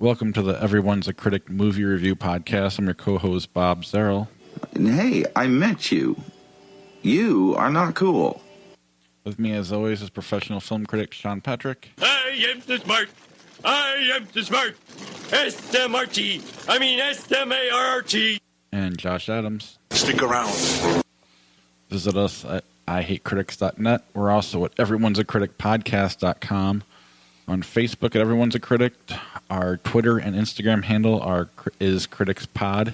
Welcome to the Everyone's a Critic movie review podcast. I'm your co-host, Bob Zerl. Hey, I met you. You are not cool. With me, as always, is professional film critic Sean Patrick. I am the smart. I am the smart. S-M-R-T. I mean S-M-A-R-R-T. And Josh Adams. Stick around. Visit us at IHateCritics.net. We're also at everyone'sacriticpodcast.com. On Facebook at Everyone's a Critic. Our Twitter and Instagram handle is CriticsPod.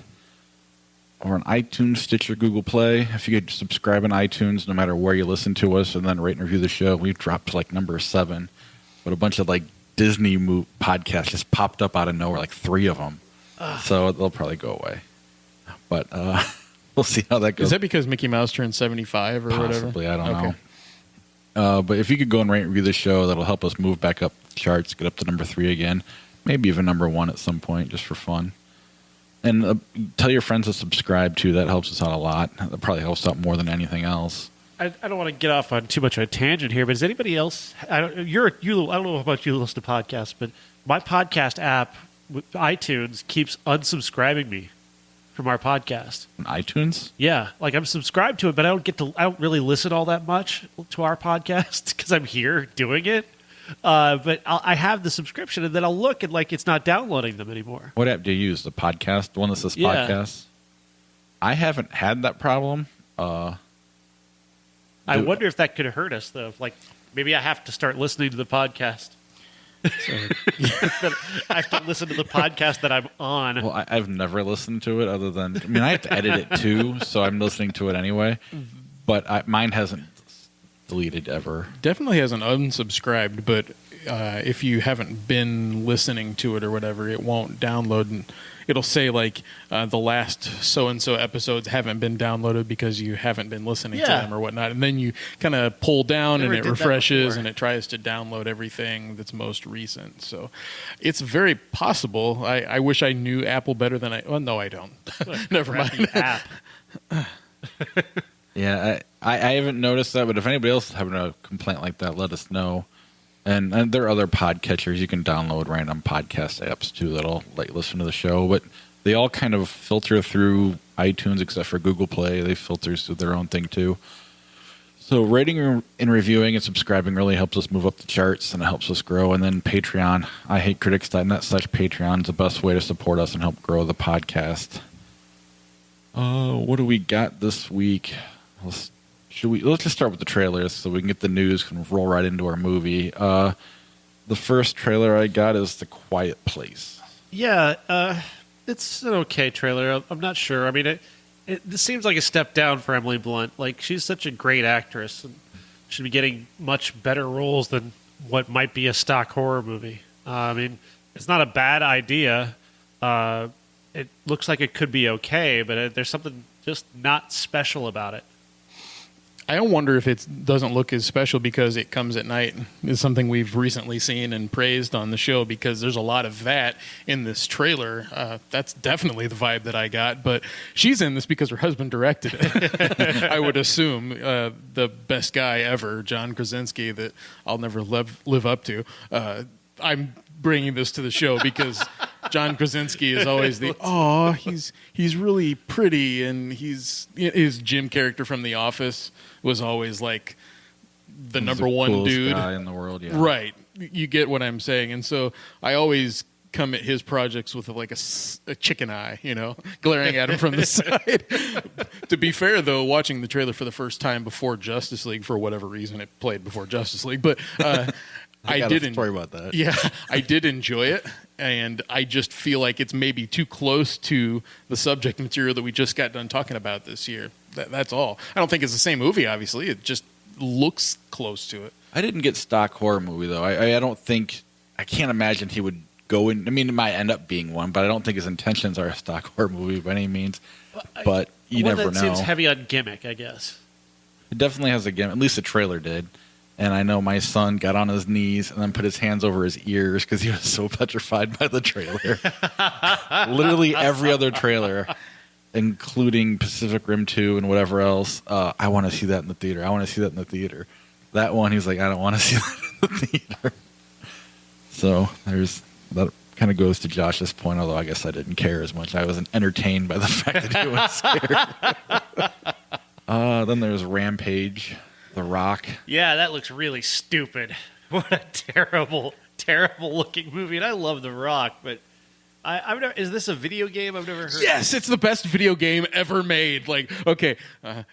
Or on iTunes, Stitcher, Google Play. If you could subscribe on iTunes, no matter where you listen to us, and then rate and review the show. We've dropped to number 7. But a bunch of Disney podcasts just popped up out of nowhere, 3 of them. So they'll probably go away. But we'll see how that goes. Is that because Mickey Mouse turned 75 or whatever? Possibly, I don't know. But if you could go and rate and review the show, that'll help us move back up the charts, get up to number 3 again. Maybe even number 1 at some point, just for fun. And tell your friends to subscribe, too. That helps us out a lot. That probably helps out more than anything else. I don't want to get off on too much of a tangent here, but is anybody else? I don't know about you listen to podcasts, but my podcast app, iTunes, keeps unsubscribing me from our podcast. On iTunes? Yeah, I'm subscribed to it, but I don't really listen all that much to our podcast because I'm here doing it. But I have the subscription, and then I'll look and it's not downloading them anymore. What app do you use? The podcast, the one that says podcast? I haven't had that problem. I wonder if that could hurt us, though. Maybe I have to start listening to the podcast. I have to listen to the podcast that I'm on. Well, I've never listened to it other than... I have to edit it, too, so I'm listening to it anyway. But mine hasn't deleted ever. Definitely hasn't unsubscribed, but if you haven't been listening to it or whatever, it won't download, and it'll say the last so-and-so episodes haven't been downloaded because you haven't been listening to them or whatnot, and then you kind of pull down and it refreshes and it tries to download everything that's most recent. So it's very possible. I wish I knew Apple better than no, I don't. Never mind. App. Yeah, I haven't noticed that, but if anybody else is having a complaint like that, let us know. And there are other podcatchers. You can download random podcast apps, too, that'll let you listen to the show. But they all kind of filter through iTunes, except for Google Play. They filter through their own thing, too. So rating and reviewing and subscribing really helps us move up the charts, and it helps us grow. And then Patreon, IHateCritics.net/Patreon is the best way to support us and help grow the podcast. What do we got this week? Let's just start with the trailers so we can get the news and roll right into our movie. The first trailer I got is The Quiet Place. Yeah, it's an okay trailer. I'm not sure. It seems like a step down for Emily Blunt. She's such a great actress and should be getting much better roles than what might be a stock horror movie. It's not a bad idea. It looks like it could be okay, but there's something just not special about it. I wonder if it doesn't look as special because it comes at night. It's something we've recently seen and praised on the show because there's a lot of that in this trailer. That's definitely the vibe that I got. But she's in this because her husband directed it. I would assume the best guy ever, John Krasinski, that I'll never live up to. I'm bringing this to the show because John Krasinski is always he's really pretty, and his Jim character from The Office was always the number one dude guy in the world. Yeah. Right, you get what I'm saying, and so I always come at his projects with a chicken eye, glaring at him from the side. To be fair, though, watching the trailer for the first time before Justice League, for whatever reason, it played before Justice League, but. I did story about that. Yeah, I did enjoy it, and I just feel like it's maybe too close to the subject material that we just got done talking about this year. That's all. I don't think it's the same movie, obviously. It just looks close to it. I didn't get stock horror movie, though. I can't imagine he would go in. It might end up being one, but I don't think his intentions are a stock horror movie by any means. But you never know. It seems heavy on gimmick, I guess. It definitely has a gimmick. At least the trailer did. And I know my son got on his knees and then put his hands over his ears because he was so petrified by the trailer. Literally every other trailer, including Pacific Rim 2 and whatever else, I want to see that in the theater. I want to see that in the theater. That one, he's like, I don't want to see that in the theater. So there's that kind of goes to Josh's point, although I guess I didn't care as much. I wasn't entertained by the fact that he was scared. Then there's Rampage, The Rock. Yeah, that looks really stupid. What a terrible, terrible looking movie. And I love The Rock, but I've never, is this a video game? I've never heard Yes, it's the best video game ever made. Like, okay,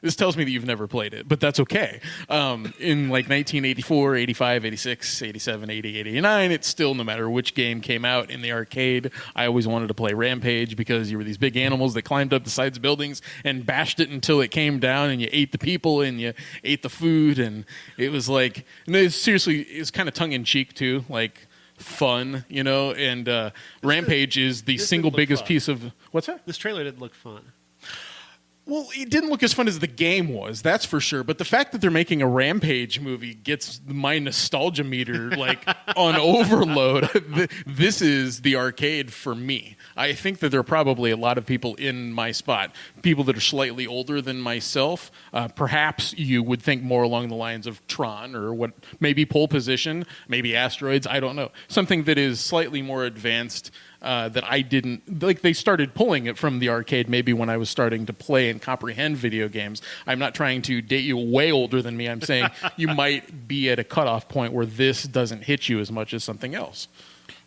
this tells me that you've never played it, but that's okay. In like 1984, 85, 86, 87, 80, 89, it's still, no matter which game came out in the arcade, I always wanted to play Rampage because you were these big animals that climbed up the sides of buildings and bashed it until it came down, and you ate the people and you ate the food, and it was like, seriously, it's kind of tongue-in-cheek too, like, fun, and Rampage is the single biggest fun. pice of what's that? This trailer didn't look fun. Well, it didn't look as fun as the game was, that's for sure. But the fact that they're making a Rampage movie gets my nostalgia meter like on overload. This is the arcade for me. I think that there are probably a lot of people in my spot, people that are slightly older than myself. Perhaps you would think more along the lines of Tron or what, maybe Pole Position, maybe Asteroids. I don't know. Something that is slightly more advanced. That I didn't like. They started pulling it from the arcade maybe when I was starting to play and comprehend video games. I'm not trying to date you way older than me. I'm saying you might be at a cutoff point where this doesn't hit you as much as something else.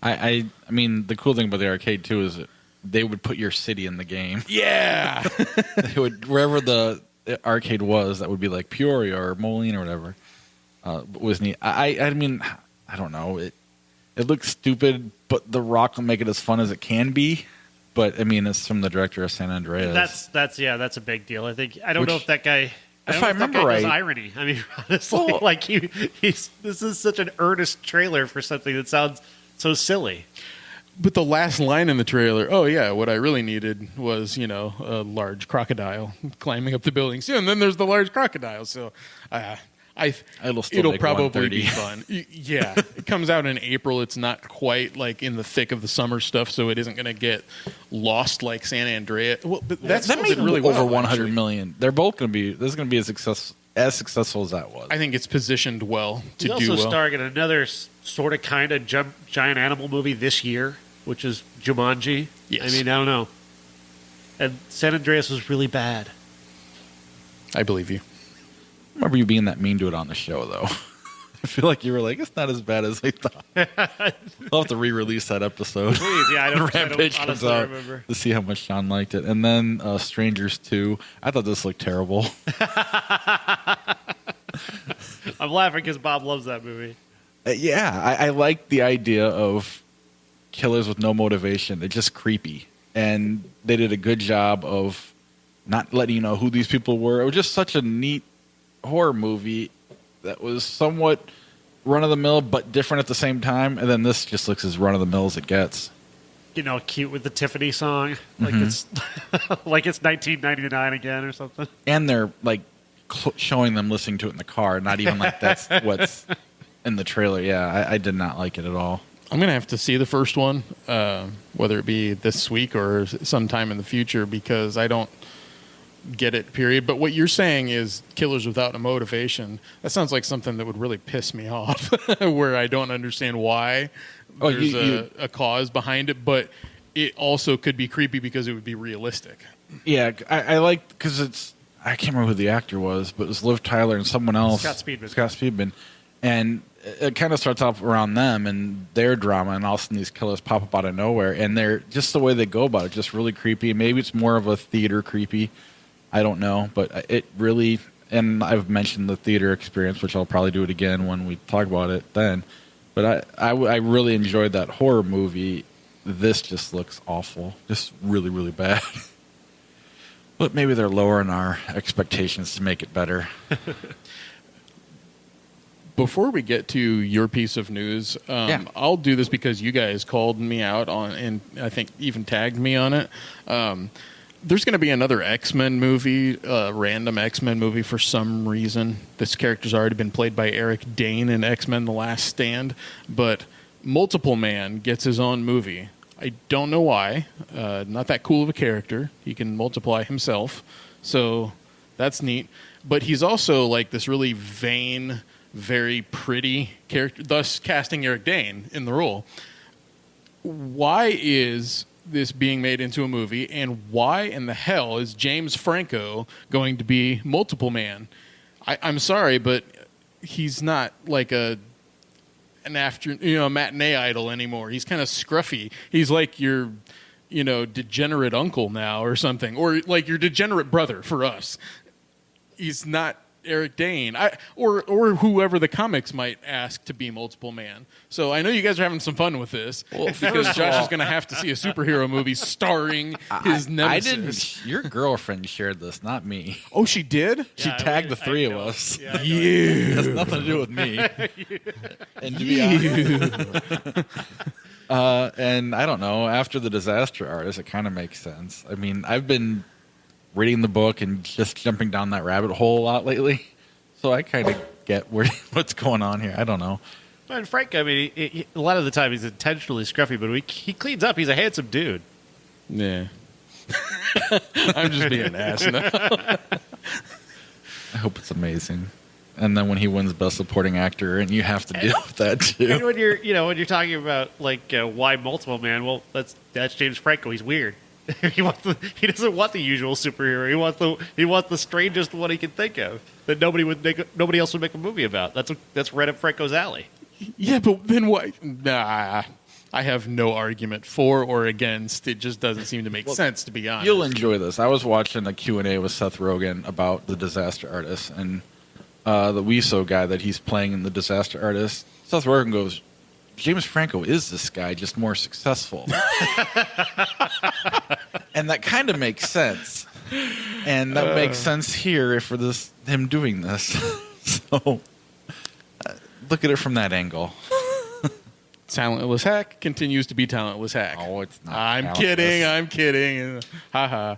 I mean, the cool thing about the arcade too is that they would put your city in the game. Yeah, They would, wherever the arcade was, that would be like Peoria or Moline or whatever. Was neat. I mean, I don't know. It looks stupid, but The Rock will make it as fun as it can be. But I mean, it's from the director of San Andreas. That's a big deal. I don't know if that guy. If I remember does right, irony. I mean, honestly, like he's this is such an earnest trailer for something that sounds so silly. but the last line in the trailer, oh yeah, what I really needed was a large crocodile climbing up the buildings. Yeah, and then there's the large crocodile. So. It'll probably be fun. Yeah, it comes out in April. It's not quite like in the thick of the summer stuff, so it isn't going to get lost like San Andreas. Well, but that made really over well, 100 actually. million. They're both going to be. This is going to be as successful as that was. I think it's positioned well to He's do also well. starring in another sort of kind of giant animal movie this year, which is Jumanji. Yes. I mean, I don't know. And San Andreas was really bad. I believe you. I remember you being that mean to it on the show, though. I feel like you were like, it's not as bad as I thought. I'll have to re-release that episode. Please, yeah, I don't Rampage comes honestly out remember. to see how much Sean liked it. And then Strangers 2. I thought this looked terrible. I'm laughing because Bob loves that movie. Yeah, I like the idea of killers with no motivation. They're just creepy. And they did a good job of not letting you know who these people were. It was just such a neat horror movie that was somewhat run-of-the-mill but different at the same time. And then this just looks as run-of-the-mill as it gets. Cute with the Tiffany song. Like it's like it's 1999 again or something. And they're like showing them listening to it in the car, not even like that's what's in the trailer. Yeah, I did not like it at all. I'm going to have to see the first one, whether it be this week or sometime in the future, because I don't get it, period. But what you're saying is killers without a motivation. That sounds like something that would really piss me off, where I don't understand why there's a cause behind it, but it also could be creepy because it would be realistic. Yeah, I like, because it's, I can't remember who the actor was, but it was Liv Tyler and someone else. Scott Speedman. Scott Speedman. And it kind of starts off around them and their drama, and all of a sudden these killers pop up out of nowhere, and they're just the way they go about it, just really creepy. Maybe it's more of a theater creepy. I don't know, but it really, and I've mentioned the theater experience, which I'll probably do it again when we talk about it then. But I really enjoyed that horror movie. This just looks awful, just really, really bad. But maybe they're lowering our expectations to make it better. Before we get to your piece of news, I'll do this because you guys called me out on, and I think even tagged me on it. There's going to be another X-Men movie, random X-Men movie for some reason. This character's already been played by Eric Dane in X-Men The Last Stand, but Multiple Man gets his own movie. I don't know why. Not that cool of a character. He can multiply himself, so that's neat. But he's also like this really vain, very pretty character, thus casting Eric Dane in the role. why is this being made into a movie, and why in the hell is James Franco going to be Multiple Man? I'm sorry, but he's not like a matinee idol anymore. He's kind of scruffy. He's like your degenerate uncle now or something, or like your degenerate brother for us. He's not Eric Dane, or whoever the comics might ask to be Multiple Man. So I know you guys are having some fun with this, because Josh is going to have to see a superhero movie starring his nemesis. Your girlfriend shared this, not me. Oh, she did? She tagged the three of us. Yeah, You. It has nothing to do with me. And to be honest, and I don't know. After The Disaster Artist, it kind of makes sense. I mean, I've been reading the book and just jumping down that rabbit hole a lot lately, so I kind of get what's going on here. I don't know. And Frank, I mean, a lot of the time he's intentionally scruffy, but he cleans up. He's a handsome dude. Yeah. I'm just being an ass now. I hope it's amazing. And then when he wins Best Supporting Actor, and you have to deal with that too. And when you're talking about like why Multiple Man, well, that's James Franco. He's weird. He doesn't want the usual superhero. He wants the strangest one he can think of that nobody else would make a movie about. That's right up Franco's alley. Yeah, but then what? Nah, I have no argument for or against. It just doesn't seem to make sense, to be honest. You'll enjoy this. I was watching a Q&A with Seth Rogen about The Disaster Artist, and the Wiseau guy that he's playing in The Disaster Artist, Seth Rogen goes, James Franco is this guy, just more successful. And that kind of makes sense. And that makes sense here for him doing this. So look at it from that angle. Talentless hack continues to be talentless hack. Oh, it's not. I'm kidding. Ha ha.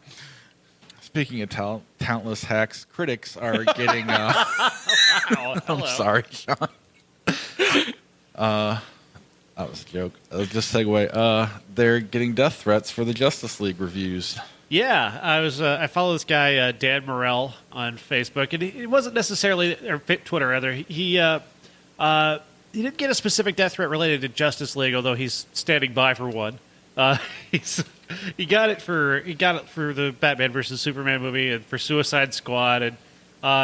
Speaking of talentless hacks, critics are getting... I'm sorry, Sean. That was a joke. Just segue. They're getting death threats for the Justice League reviews. Yeah, I follow this guy Dan Morell on Facebook, and it wasn't necessarily or Twitter rather. He didn't get a specific death threat related to Justice League, although he's standing by for one. He got it for the Batman versus Superman movie and for Suicide Squad, and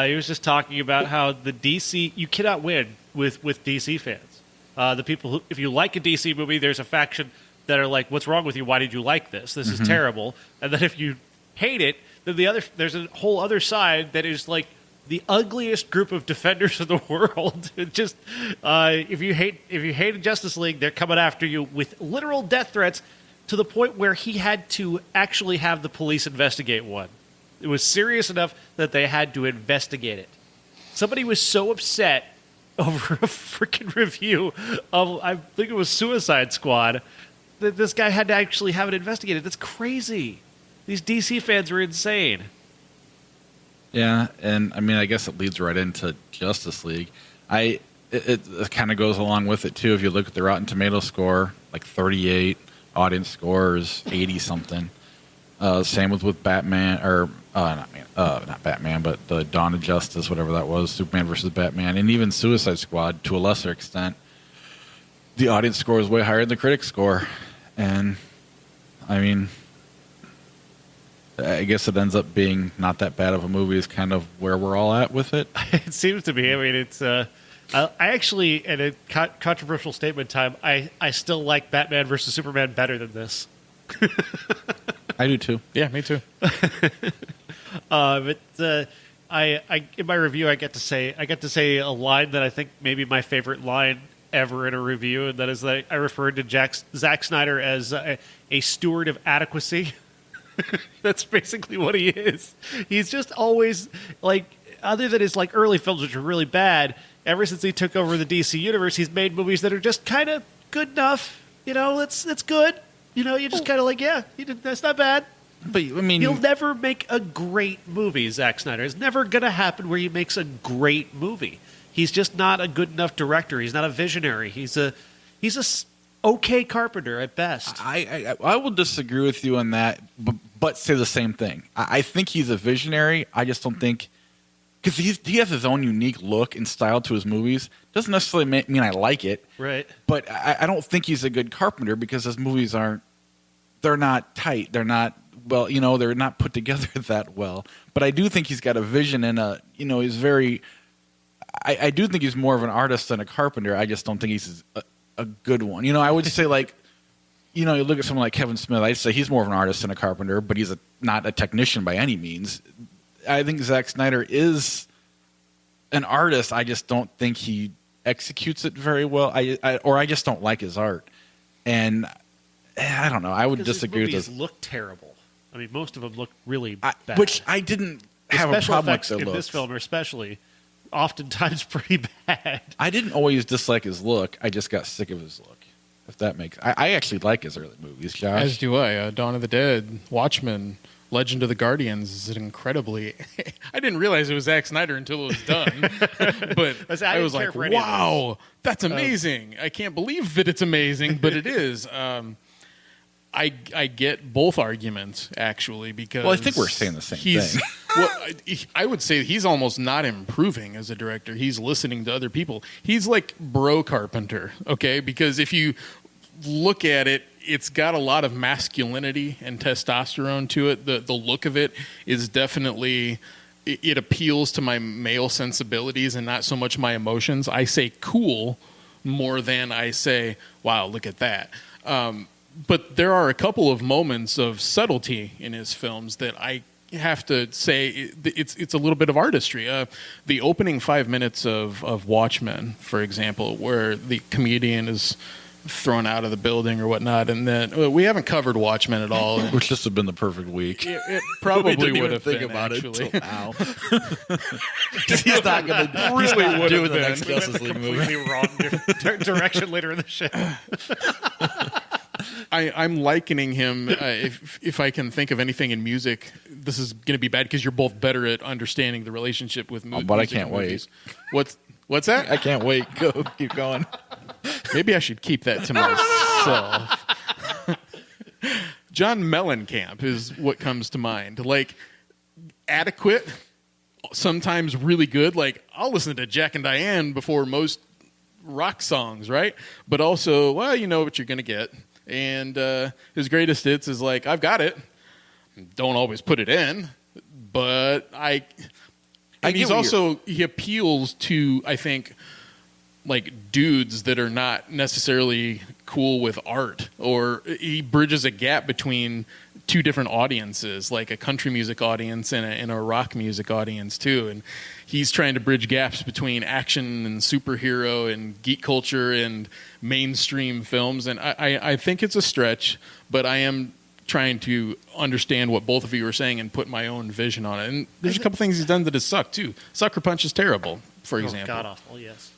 he was just talking about how the DC you cannot win with DC fans. The people who, if you like a DC movie, there's a faction that are like, "What's wrong with you? Why did you like this? This is terrible." And then if you hate it, then there's a whole other side that is like the ugliest group of defenders of the world. It just if you hate Justice League, they're coming after you with literal death threats to the point where he had to actually have the police investigate one. It was serious enough that they had to investigate it. Somebody was so upset over a freaking review of, I think it was Suicide Squad, that this guy had to actually have it investigated. That's crazy. These DC fans are insane. Yeah, and I mean, I guess it leads right into Justice League. It kind of goes along with it, too. If you look at the Rotten Tomatoes score, like 38, audience score is 80-something. Same with Batman, or not Batman, but the Dawn of Justice, whatever that was, Superman versus Batman, and even Suicide Squad, to a lesser extent. The audience score is way higher than the critic score. And, I mean, I guess it ends up being not that bad of a movie is kind of where we're all at with it. It seems to be. I mean, it's... I actually, in a controversial statement time, I still like Batman versus Superman better than this. I do too. Yeah, me too. But I in my review I get to say a line that I think may be my favorite line ever in a review, and that is that I referred to Zack Snyder as a steward of adequacy. That's basically what he is. He's just always like, other than his like early films, which are really bad. Ever since he took over the DC universe, he's made movies that are just kind of good enough. That's good. You just kind of like, yeah, that's not bad. But I mean, he'll never make a great movie. Zack Snyder. It's never going to happen where he makes a great movie. He's just not a good enough director. He's not a visionary. He's a okay carpenter at best. I will disagree with you on that, but say the same thing. I think he's a visionary. I just don't think because he has his own unique look and style to his movies. Doesn't necessarily mean I like it, Right. but I don't think he's a good Carpenter because his movies they're not tight. They're not, well, they're not put together that well. But I do think he's got a vision and he's very, I do think he's more of an artist than a Carpenter. I just don't think he's a good one. I would say like, you look at someone like Kevin Smith, I'd say he's more of an artist than a Carpenter, but he's not a technician by any means. I think Zack Snyder is an artist. I just don't think he executes it very well. I just don't like his art. And I don't know. I would disagree with this. His movies look terrible. I mean, most of them look really bad. Which I didn't have a problem with their in looks. this film, are especially, oftentimes pretty bad. I didn't always dislike his look. I just got sick of his look. If that makes, I actually like his early movies. Josh, As do I. Dawn of the Dead, Watchmen, Legend of the Guardians is an incredibly. I didn't realize it was Zack Snyder until it was done. But I was like, wow, that's amazing. I can't believe that it's amazing, but it is. I get both arguments, actually, because... Well, I think we're saying the same thing. Well, I would say he's almost not improving as a director. He's listening to other people. He's like Bro Carpenter, okay? Because if you look at it, it's got a lot of masculinity and testosterone to it. The look of it is definitely... It appeals to my male sensibilities and not so much my emotions. I say cool more than I say, wow, look at that. But there are a couple of moments of subtlety in his films that I have to say it's a little bit of artistry. The opening 5 minutes of Watchmen, for example, where the comedian is thrown out of the building or whatnot, and then we haven't covered Watchmen at all. Which just have been the perfect week. It probably would have think been, about actually. it till now. He's not going to Really would do have the been. next Justice League movie. Completely wrong direction later in the show. I'm likening him, if I can think of anything in music. This is going to be bad because you're both better at understanding the relationship with music. But I can't wait. What's that? I can't wait. Go, keep going. Maybe I should keep that to myself. John Mellencamp is what comes to mind. Like, adequate, sometimes really good. Like, I'll listen to Jack and Diane before most rock songs, right? But also, well, you know what you're going to get. And his greatest hits is like, I've got it. Don't always put it in, but he appeals to, I think, like dudes that are not necessarily cool with art, or he bridges a gap between two different audiences, like a country music audience and a rock music audience too. And he's trying to bridge gaps between action and superhero and geek culture and mainstream films. And I think it's a stretch, but I am trying to understand what both of you are saying and put my own vision on it. And there's a couple things he's done that has sucked too. Sucker Punch is terrible, for example. God awful, yes.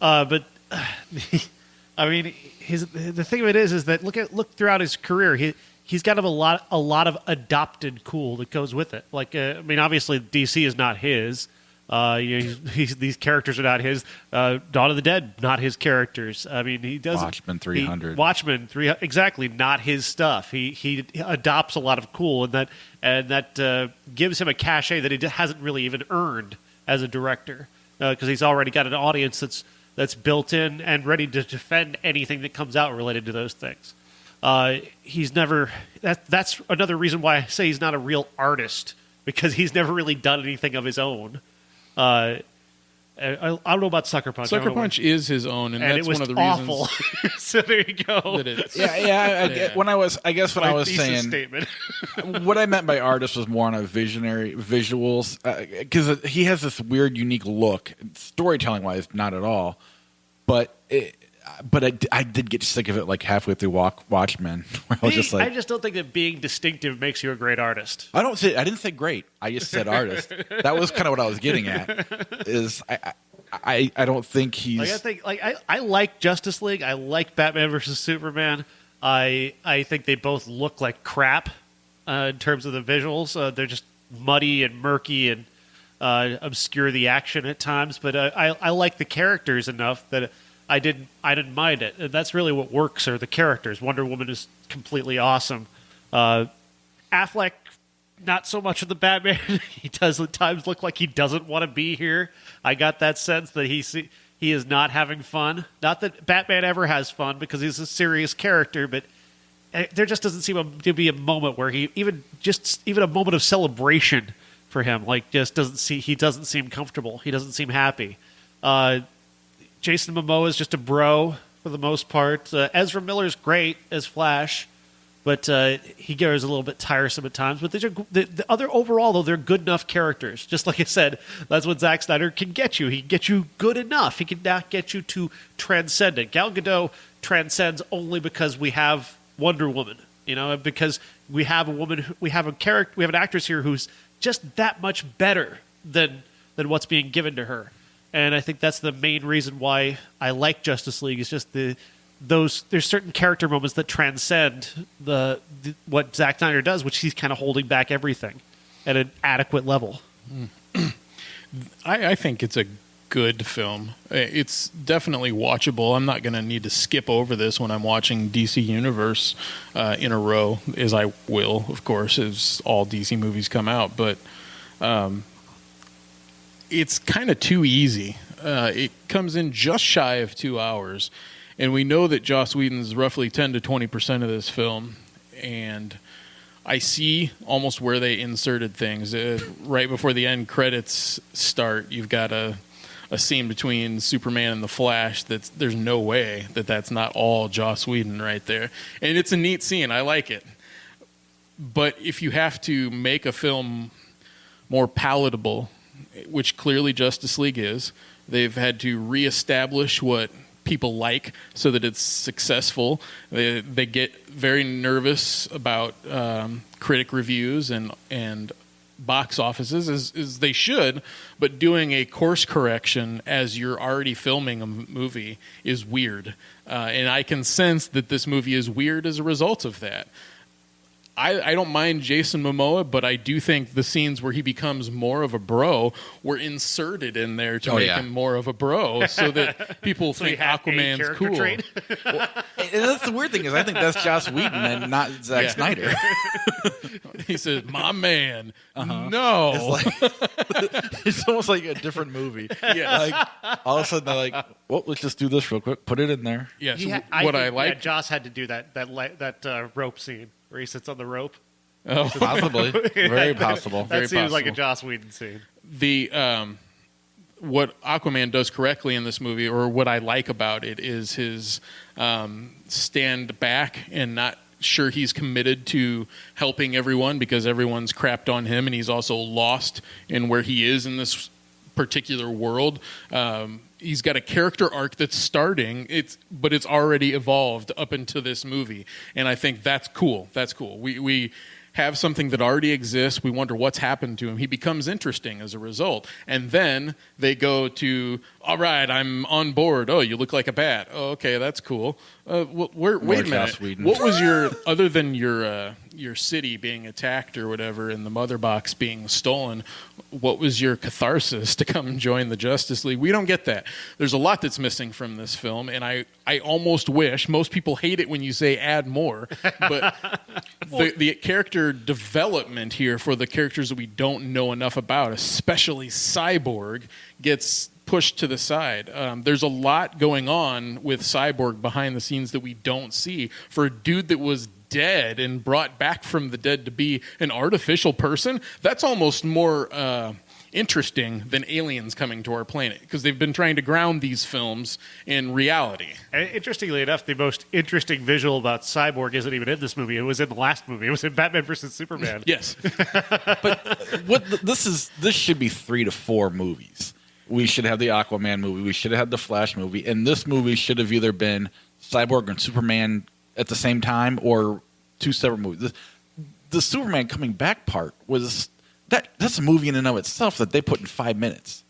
But I mean, the thing of it is that look throughout his career, he's got a lot of adopted cool that goes with it. Like, I mean, obviously DC is not his. These characters are not his. Dawn of the Dead, not his characters. I mean, he does Watchmen 300. Watchmen 300, exactly, not his stuff. He adopts a lot of cool, and that gives him a cachet that he hasn't really even earned as a director, because he's already got an audience that's built in and ready to defend anything that comes out related to those things. He's never. That's another reason why I say he's not a real artist, because he's never really done anything of his own. I don't know about Sucker Punch. Sucker Punch is his own, and that's it was one of the awful. reasons. So there you go. Yeah. When I was saying, statement. what I meant by artist was more on a visionary visuals, because he has this weird, unique look. Storytelling wise, not at all, but I did get sick of it like halfway through Watchmen, where I was just like, I just don't think that being distinctive makes you a great artist. I didn't say great. I just said artist. That was kind of what I was getting at. Is I don't think he's I like Justice League. I like Batman versus Superman. I think they both look like crap in terms of the visuals. They're just muddy and murky and obscure the action at times. But I like the characters enough that I didn't mind it. And that's really what works, are the characters. Wonder Woman is completely awesome. Affleck, not so much of the Batman. He does at times look like he doesn't want to be here. I got that sense that he is not having fun. Not that Batman ever has fun because he's a serious character, but there just doesn't seem to be a moment where he even a moment of celebration for him. Like he doesn't seem comfortable. He doesn't seem happy. Jason Momoa is just a bro for the most part. Ezra Miller's great as Flash, but he gets a little bit tiresome at times. But the other overall, though, they're good enough characters. Just like I said, that's what Zack Snyder can get you. He can get you good enough. He can not get you to transcendent. Gal Gadot transcends only because we have Wonder Woman. Because we have a woman, we have a character, we have an actress here who's just that much better than what's being given to her. And I think that's the main reason why I like Justice League. Is just there's certain character moments that transcend what Zack Snyder does, which he's kind of holding back everything at an adequate level. I think it's a good film. It's definitely watchable. I'm not going to need to skip over this when I'm watching DC Universe in a row, as I will, of course, as all DC movies come out. But it's kind of too easy. It comes in just shy of 2 hours, and we know that Joss Whedon's roughly 10 to 20% of this film, and I see almost where they inserted things. Right before the end credits start, you've got a scene between Superman and the Flash there's no way that's not all Joss Whedon right there. And it's a neat scene. I like it. But if you have to make a film more palatable, which clearly Justice League is, they've had to reestablish what people like so that it's successful. They get very nervous about critic reviews and box offices, as they should, but doing a course correction as you're already filming a movie is weird. And I can sense that this movie is weird as a result of that. I don't mind Jason Momoa, but I do think the scenes where he becomes more of a bro were inserted in there to make him more of a bro, so that people think Aquaman's cool. Well, and that's the weird thing is I think that's Joss Whedon and not Zack Snyder. He says, "My man, no." It's almost like a different movie. Yeah. Like all of a sudden they're like, "Well, let's just do this real quick. Put it in there." Yeah. So I like Joss had to do that rope scene where he sits on the rope. Oh, possibly, very possible. That seems like a Joss Whedon scene. The what Aquaman does correctly in this movie, or what I like about it, is his stand back and not sure he's committed to helping everyone because everyone's crapped on him, and he's also lost in where he is in this particular world. He's got a character arc that's starting, but it's already evolved up into this movie, and I think that's cool. That's cool. We have something that already exists. We wonder what's happened to him. He becomes interesting as a result, and then they go to, all right, I'm on board. Oh, you look like a bat. Oh, okay, that's cool. Wait a minute. What was other than your city being attacked or whatever, and the mother box being stolen? What was your catharsis to come and join the Justice League? We don't get that. There's a lot that's missing from this film, and I almost wish, most people hate it when you say add more, but the character development here for the characters that we don't know enough about, especially Cyborg, gets pushed to the side. There's a lot going on with Cyborg behind the scenes that we don't see. For a dude that was dead and brought back from the dead to be an artificial person, that's almost more interesting than aliens coming to our planet, because they've been trying to ground these films in reality. And interestingly enough, the most interesting visual about Cyborg isn't even in this movie. It was in the last movie. It was in Batman vs. Superman. Yes. But this should be 3 to 4 movies. We should have the Aquaman movie. We should have had the Flash movie. And this movie should have either been Cyborg and Superman at the same time or 2 separate movies. The Superman coming back part was that's a movie in and of itself that they put in 5 minutes.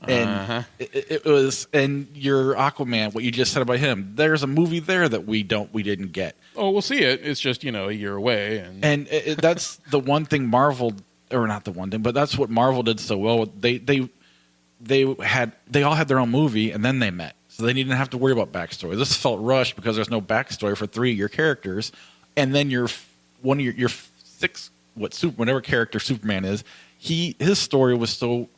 And it was, and your Aquaman, what you just said about him, there's a movie there that we didn't get. Oh, we'll see it. It's just, a year away. And that's the one thing Marvel, or not the one thing, but that's what Marvel did so well. They all had their own movie, and then they met. So they didn't have to worry about backstory. This felt rushed because there's no backstory for 3 of your characters, and then one of your 6 whatever character Superman is, his story was so.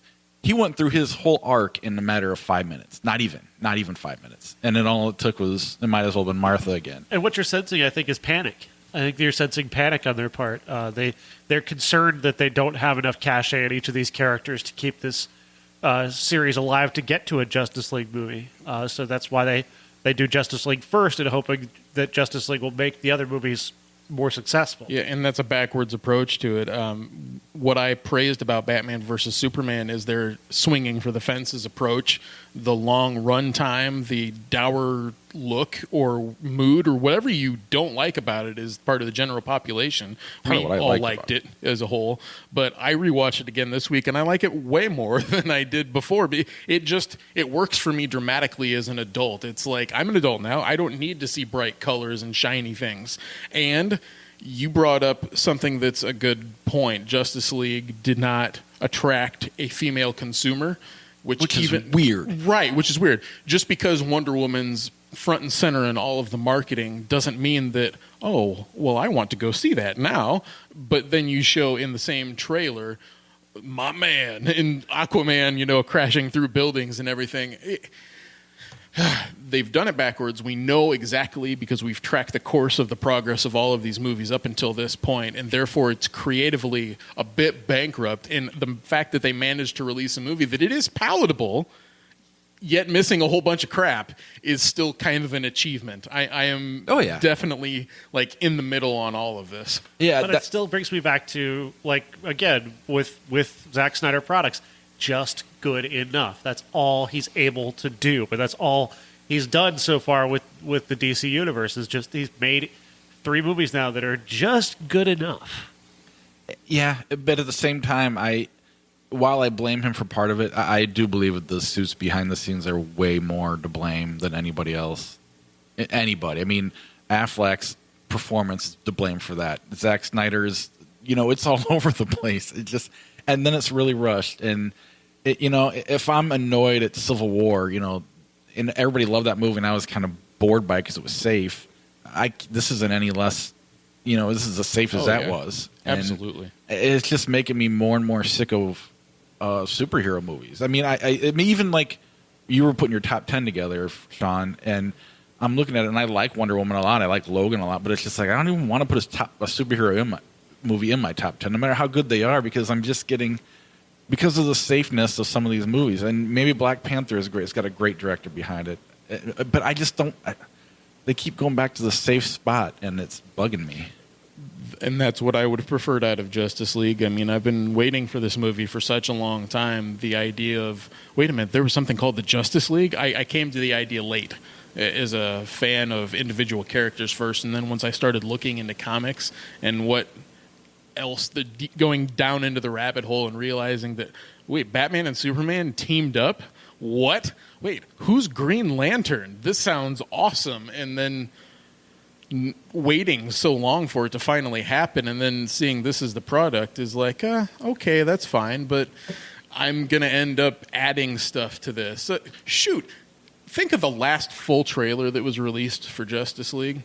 He went through his whole arc in a matter of 5 minutes. Not even 5 minutes. And then all it took was, it might as well have been Martha again. And what you're sensing, I think, is panic. I think you're sensing panic on their part. They're concerned that they don't have enough cachet in each of these characters to keep this series alive to get to a Justice League movie. So that's why they do Justice League first, and hoping that Justice League will make the other movies more successful. Yeah, and that's a backwards approach to it. What I praised about Batman versus Superman is their swinging for the fences approach, the long run time, the dour look or mood or whatever you don't like about it is part of the general population. We all liked it as a whole, but I rewatched it again this week and I like it way more than I did before. It works for me dramatically as an adult. It's like, I'm an adult now. I don't need to see bright colors and shiny things. And you brought up something that's a good point. Justice League did not attract a female consumer, which is weird. Right, which is weird. Just because Wonder Woman's front and center in all of the marketing doesn't mean that, oh, well, I want to go see that now. But then you show in the same trailer, my man, in Aquaman, crashing through buildings and everything. They've done it backwards. We know exactly because we've tracked the course of the progress of all of these movies up until this point, and therefore it's creatively a bit bankrupt. And the fact that they managed to release a movie that it is palatable, yet missing a whole bunch of crap, is still kind of an achievement. I am definitely in the middle on all of this. Yeah, but it still brings me back to again with Zack Snyder products. Just good enough. That's all he's able to do. But that's all he's done so far with the DC universe. Is just he's made 3 movies now that are just good enough. Yeah, but at the same time, while I blame him for part of it, I do believe that the suits behind the scenes are way more to blame than anybody else. Anybody. I mean, Affleck's performance is to blame for that. Zack Snyder's, it's all over the place. And then it's really rushed. And if I'm annoyed at Civil War, and everybody loved that movie, and I was kind of bored by it because it was safe. This isn't any less, this is as safe as that was. And absolutely, it's just making me more and more sick of superhero movies. I mean, I mean, even you were putting your top 10 together, Sean, and I'm looking at it, and I like Wonder Woman a lot. I like Logan a lot, but it's just I don't even want to put a superhero movie in my top 10, no matter how good they are, because I'm just getting. Because of the safeness of some of these movies. And maybe Black Panther is great. It's got a great director behind it. But I just don't... they keep going back to the safe spot, and it's bugging me. And that's what I would have preferred out of Justice League. I mean, I've been waiting for this movie for such a long time. The idea of, wait a minute, there was something called the Justice League? I came to the idea late as a fan of individual characters first. And then once I started looking into comics and what... else going down into the rabbit hole and realizing that Batman and Superman teamed up, what, who's Green Lantern? This sounds awesome. And then waiting so long for it to finally happen and then seeing this as the product is okay, that's fine, but I'm gonna end up adding stuff to this. Think of the last full trailer that was released for Justice League.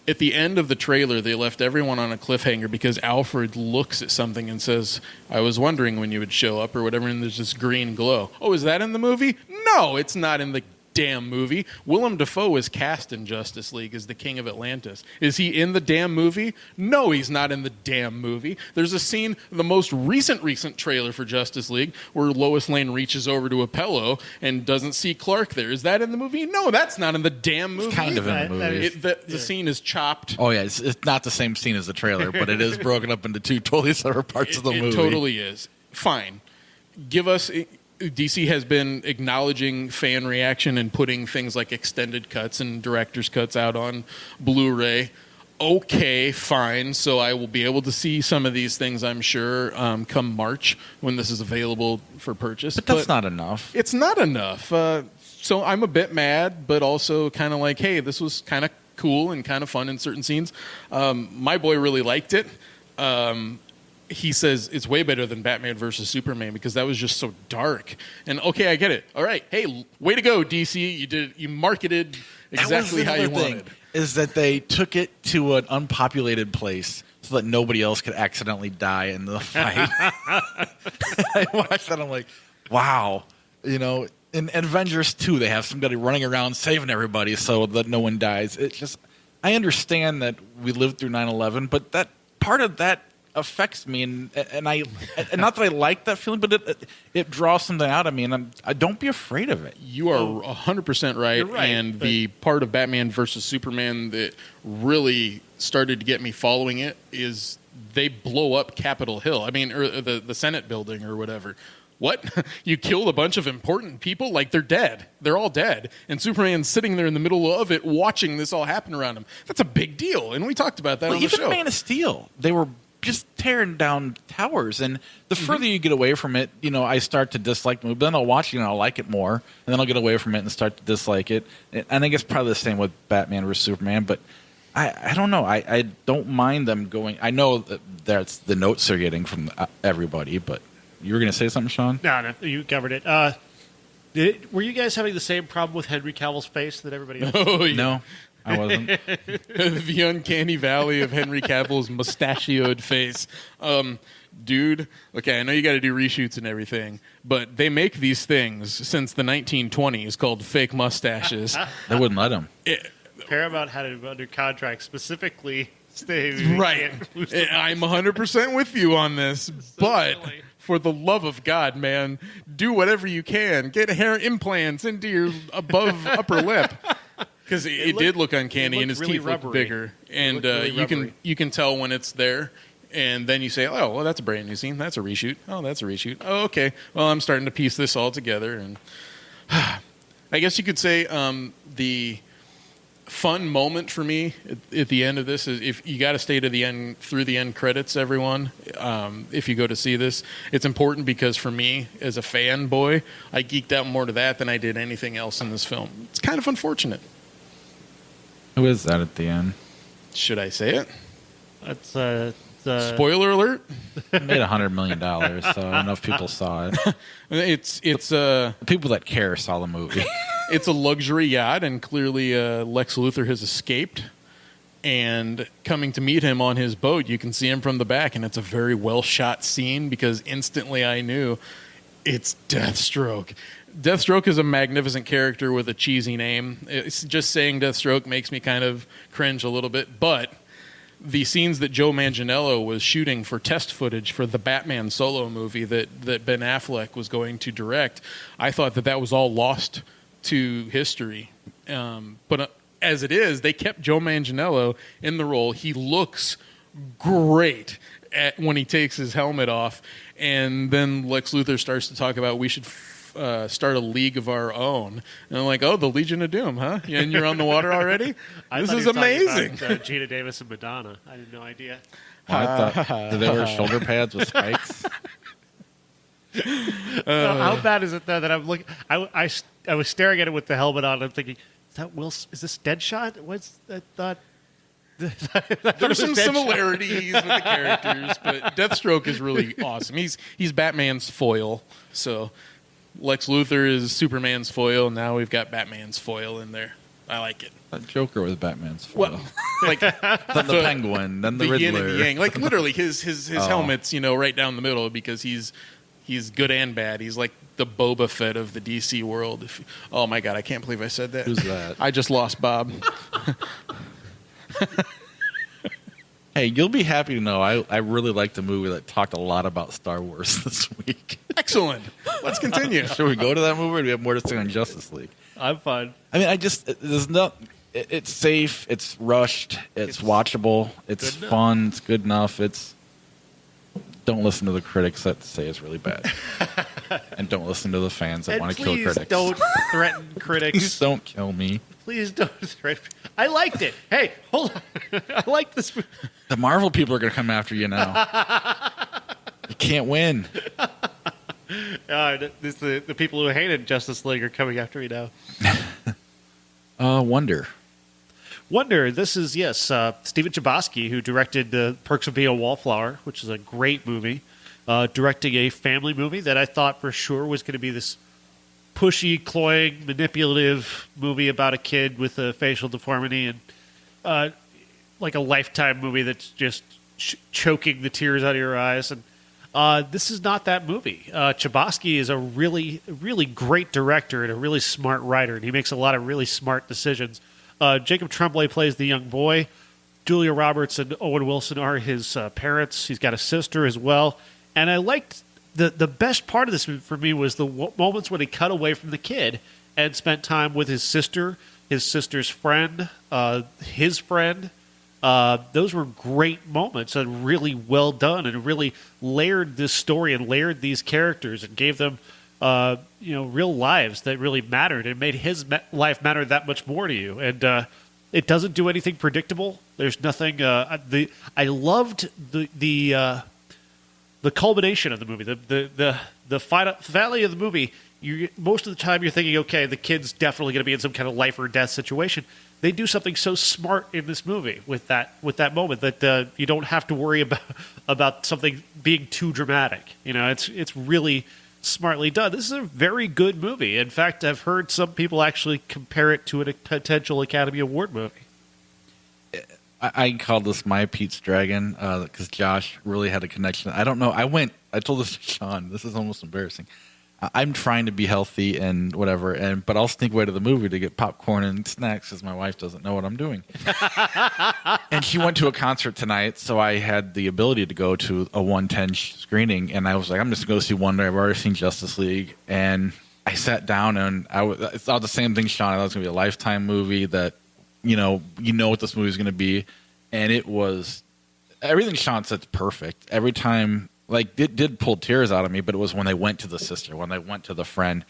At the end of the trailer, they left everyone on a cliffhanger because Alfred looks at something and says, I was wondering when you would show up or whatever, and there's this green glow. Oh, is that in the movie? No, it's not in the damn movie. Willem Dafoe is cast in Justice League as the King of Atlantis. Is he in the damn movie? No, he's not in the damn movie. There's a scene, the most recent trailer for Justice League, where Lois Lane reaches over to a pillow and doesn't see Clark there. Is that in the movie? No, that's not in the damn movie. It's kind of in the movie. The scene is chopped. Oh, yeah, it's not the same scene as the trailer, but it is broken up into 2 totally separate parts of the movie. It totally is. Fine. Give us... DC has been acknowledging fan reaction and putting things like extended cuts and director's cuts out on Blu-ray. Okay, fine. So I will be able to see some of these things, I'm sure, come March when this is available for purchase. But that's not enough. It's not enough. So I'm a bit mad, but also kind of hey, this was kind of cool and kind of fun in certain scenes. My boy really liked it. He says it's way better than Batman versus Superman because that was just so dark. And okay, I get it. All right, hey, way to go, DC! You marketed exactly how you wanted. Is that they took it to an unpopulated place so that nobody else could accidentally die in the fight. I watched that. I'm like, wow. You know, in Avengers 2, they have somebody running around saving everybody so that no one dies. It's just, I understand that we lived through 9/11, but that part of that affects me, and not that I like that feeling, but it draws something out of me, and I don't be afraid of it. You are 100% right. You're right, And but- the part of Batman versus Superman that really started to get me following it is they blow up Capitol Hill. I mean, or the Senate building or whatever. What? You killed a bunch of important people? Like, they're dead. They're all dead. And Superman's sitting there in the middle of it watching this all happen around him. That's a big deal. And we talked about that on the Even show. Man of Steel, they were just tearing down towers. And the further you get away from it, you know, I start to dislike the movie. But then I'll watch it and I'll like it more. And then I'll get away from it and start to dislike it. And I think it's probably the same with Batman versus Superman. But I don't know. I don't mind them going. I know that that's the notes they're getting from everybody, but you were going to say something, Sean? No, you covered it. Were you guys having the same problem with Henry Cavill's face that everybody else? Oh, yeah. No, I wasn't. The uncanny valley of Henry Cavill's mustachioed face. Dude, okay, I know you got to do reshoots and everything, but they make these things since the 1920s called fake mustaches. They wouldn't let him. Paramount had him under contract specifically. Saying Right. I'm 100% with you on this, but silly. for the love of God, man, do whatever you can. Get hair implants into your above upper lip. Because it did look uncanny, it and his looked really teeth looked rubbery. bigger. And looked really rubbery. you can tell when it's there. And then you say, oh, well, that's a brand new scene. That's a reshoot. Oh, that's a reshoot. Oh, okay. Well, I'm starting to piece this all together. And I guess you could say the fun moment for me at the end of this is if you got to stay to the end, through the end credits, everyone. If you go to see this, it's important because for me, as a fanboy, I geeked out more to that than I did anything else in this film. It's kind of unfortunate. Who is that at the end? Should I say it? That's Spoiler alert. It made $100 million, so enough people saw it. It's The people that care saw the movie. it's a luxury yacht, and clearly Lex Luthor has escaped. And coming to meet him on his boat, you can see him from the back, and it's a very well shot scene because instantly I knew it's Deathstroke. Deathstroke is a magnificent character with a cheesy name. It's just saying Deathstroke makes me kind of cringe a little bit, but the scenes that Joe Manganiello was shooting for test footage for the Batman solo movie that Ben Affleck was going to direct, I thought that was all lost to history. But as it is, they kept Joe Manganiello in the role. He looks great when he takes his helmet off. And then Lex Luthor starts to talk about we should start a league of our own. And I'm like, oh, the Legion of Doom, huh? And you're on the water already? This is amazing. Gina Davis and Madonna. I had no idea. I thought, did they wear shoulder pads with spikes? How bad is it though that I'm looking? I was staring at it with the helmet on. And I'm thinking, is this Deadshot? What's I thought? There's some similarities with the characters, but Deathstroke is really awesome. He's Batman's foil. So Lex Luthor is Superman's foil. Now we've got Batman's foil in there. I like it. That Joker was Batman's foil. Well, like Then the Penguin, then the Riddler. yin and the yang. Like literally, his helmet's right down the middle because he's good and bad. He's like the Boba Fett of the DC world. Oh my God, I can't believe I said that. Who's that? I just lost Bob. Hey, you'll be happy to know I really liked a movie that talked a lot about Star Wars this week. Excellent. Let's continue. Should we go to that movie or do we have more to say on Justice League? I'm fine. I mean, it's safe, it's rushed, it's watchable, it's good enough. fun, it's good enough. Don't listen to the critics that say it's really bad. And don't listen to the fans that And want to kill please critics. don't threaten critics. Please don't kill me. Please don't threaten. I liked it. Hey, hold on. I like this. The Marvel people are going to come after you now. You can't win. The people who hated Justice League are coming after me now. Wonder. Wonder. This is, yes, Steven Chbosky, who directed Perks of Being a Wallflower, which is a great movie, directing a family movie that I thought for sure was going to be this pushy, cloying, manipulative movie about a kid with a facial deformity and like a Lifetime movie that's just choking the tears out of your eyes. And this is not that movie. Chbosky is a really, really great director and a really smart writer, and he makes a lot of really smart decisions. Jacob Tremblay plays the young boy. Julia Roberts and Owen Wilson are his parents. He's got a sister as well. And I liked the best part of this for me was the moments when he cut away from the kid and spent time with his sister, his sister's friend, his friend. Those were great moments and really well done, and really layered this story and layered these characters and gave them real lives that really mattered, and made his life matter that much more to you. And it doesn't do anything predictable. There's nothing. I loved the culmination of the movie, the finale of the movie. Most of the time you're thinking, okay, the kid's definitely going to be in some kind of life or death situation. They do something so smart in this movie with that moment that you don't have to worry about something being too dramatic. It's really smartly done. This is a very good movie. In fact, I've heard some people actually compare it to a potential Academy Award movie. I called this my Pete's Dragon because Josh really had a connection. I don't know. I told this to Sean. This is almost embarrassing. I'm trying to be healthy and whatever, but I'll sneak away to the movie to get popcorn and snacks because my wife doesn't know what I'm doing. And she went to a concert tonight, so I had the ability to go to a 110 screening, and I was like, I'm just going to go see Wonder. I've already seen Justice League, and I sat down, and I thought the same thing, Sean. I thought it was going to be a Lifetime movie that, you know what this movie is going to be, and it was everything Sean said's perfect. Every time. Like, it did pull tears out of me, but it was when they went to the sister, when they went to the friend.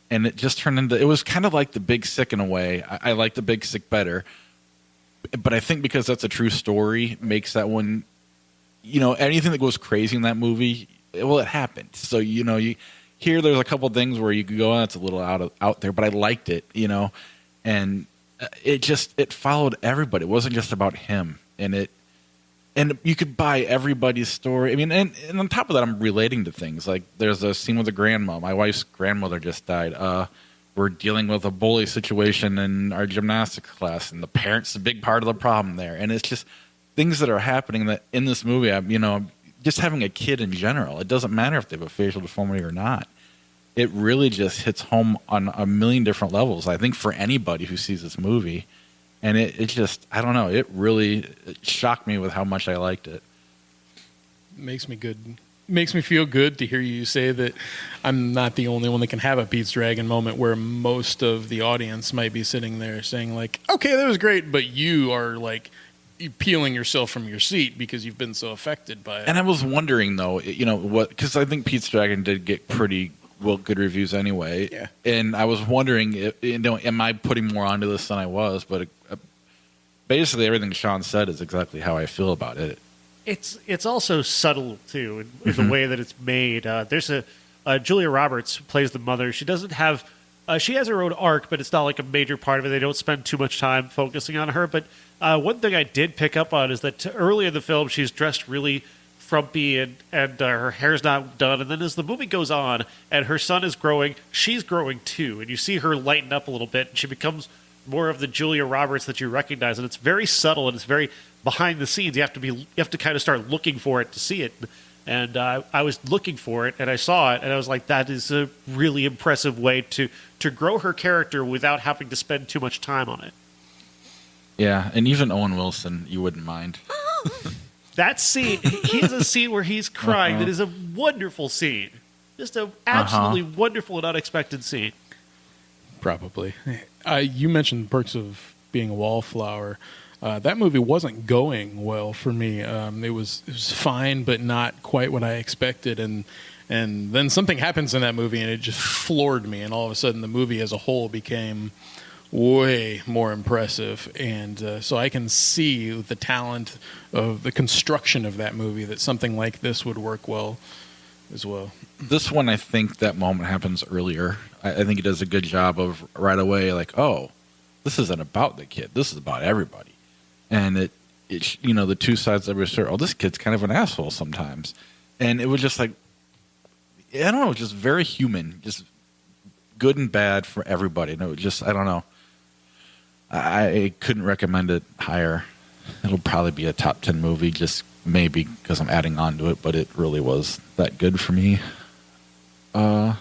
And it just turned into, it was kind of like The Big Sick in a way. I like The Big Sick better. But I think because that's a true story makes that one, anything that goes crazy in that movie, it happened. So, you here there's a couple things where you could go, that's a little out there, but I liked it, And it followed everybody. It wasn't just about him. And you could buy everybody's story. I mean, and on top of that, I'm relating to things. Like, there's a scene with a grandma. My wife's grandmother just died. We're dealing with a bully situation in our gymnastics class, and the parents are a big part of the problem there. And it's just things that are happening that in this movie, just having a kid in general, it doesn't matter if they have a facial deformity or not. It really just hits home on a million different levels, I think, for anybody who sees this movie. And it just, I don't know, it really shocked me with how much I liked it. Makes me feel good to hear you say that I'm not the only one that can have a Pete's Dragon moment where most of the audience might be sitting there saying, like, okay, that was great, but you are, like, peeling yourself from your seat because you've been so affected by it. And I was wondering, though, because I think Pete's Dragon did get pretty good reviews anyway. Yeah. And I was wondering, am I putting more onto this than I was? But basically, everything Sean said is exactly how I feel about it. It's also subtle too in the way that it's made. There's Julia Roberts who plays the mother. She doesn't have she has her own arc, but it's not like a major part of it. They don't spend too much time focusing on her. But one thing I did pick up on is that early in the film, she's dressed really frumpy and her hair's not done. And then as the movie goes on and her son is growing, she's growing too. And you see her lighten up a little bit, and she becomes more of the Julia Roberts that you recognize. And it's very subtle, and it's very behind the scenes. You have to kind of start looking for it to see it. And I was looking for it, and I saw it, and I was like, that is a really impressive way to grow her character without having to spend too much time on it. Yeah, and even Owen Wilson, you wouldn't mind. That scene, he has a scene where he's crying. That is a wonderful scene. Just an absolutely wonderful and unexpected scene. Probably. You mentioned Perks of Being a Wallflower. That movie wasn't going well for me. It was fine, but not quite what I expected. And then something happens in that movie, and it just floored me. And all of a sudden, the movie as a whole became way more impressive. And so I can see the talent of the construction of that movie, that something like this would work well as well. This one, I think that moment happens earlier. I think it does a good job of right away, like, oh, this isn't about the kid. This is about everybody. And it the two sides of every story. Oh, this kid's kind of an asshole sometimes. And it was just like, I don't know, just very human, just good and bad for everybody. And it was just, I don't know. I couldn't recommend it higher. it'll probably be a top 10 movie, just maybe because I'm adding on to it, but it really was that good for me. Oh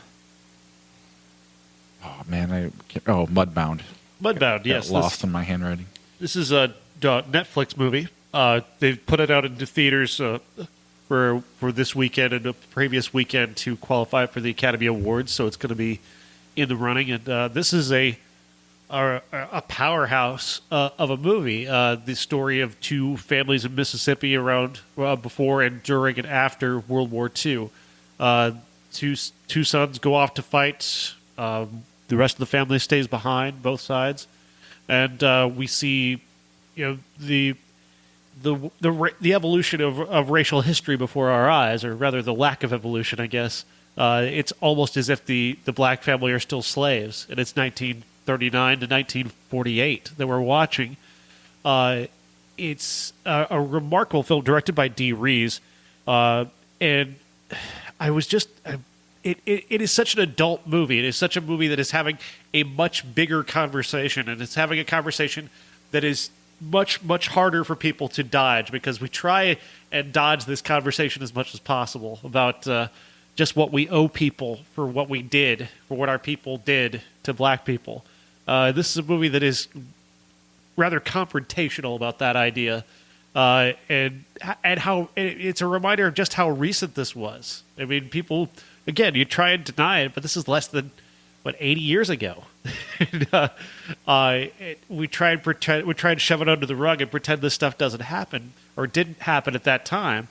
man, Mudbound. Mudbound, yes. Lost in my handwriting. This is a Netflix movie. They've put it out into theaters for this weekend and the previous weekend to qualify for the Academy Awards, so it's going to be in the running. And this is a powerhouse of a movie. The story of two families in Mississippi around before and during and after World War II. Two sons go off to fight. The rest of the family stays behind, both sides, and we see, the evolution of racial history before our eyes, or rather the lack of evolution, I guess. It's almost as if the black family are still slaves, and it's 1939 to 1948 that we're watching. It's a remarkable film directed by Dee Rees, and I was just... It is such an adult movie. It is such a movie that is having a much bigger conversation, and it's having a conversation that is much, much harder for people to dodge, because we try and dodge this conversation as much as possible about just what we owe people for what we did, for what our people did to black people. This is a movie that is rather confrontational about that idea, and how it's a reminder of just how recent this was. I mean, people... Again, you try and deny it, but this is less than 80 years ago. We try and shove it under the rug and pretend this stuff doesn't happen or didn't happen at that time,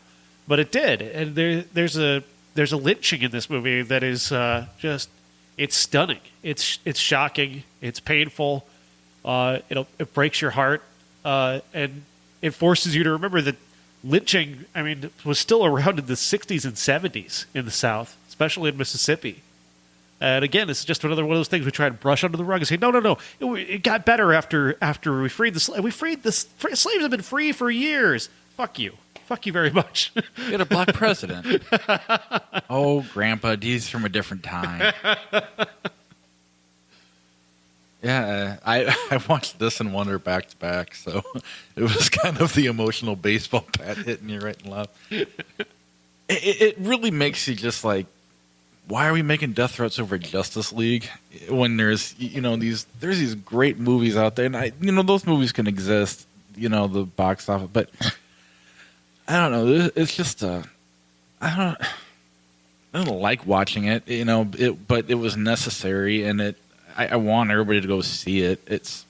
but it did. And there's a lynching in this movie that is it's stunning. It's shocking. It's painful. It breaks your heart, and it forces you to remember that lynching, was still around in the 60s and 70s in the South, especially in Mississippi. And again, it's just another one of those things we try to brush under the rug and say, no. It got better after we freed the slaves. Slaves have been free for years. Fuck you. Fuck you very much. You had a black president. Oh, Grandpa, he's from a different time. Yeah, I watched this and Wonder back to back, so it was kind of the emotional baseball bat hitting you right and left. It really makes you just like, why are we making death threats over Justice League when there's these great movies out there, and those movies can exist, the box office, but I don't know. It's just I don't like watching it, but it was necessary, and I want everybody to go see it. It's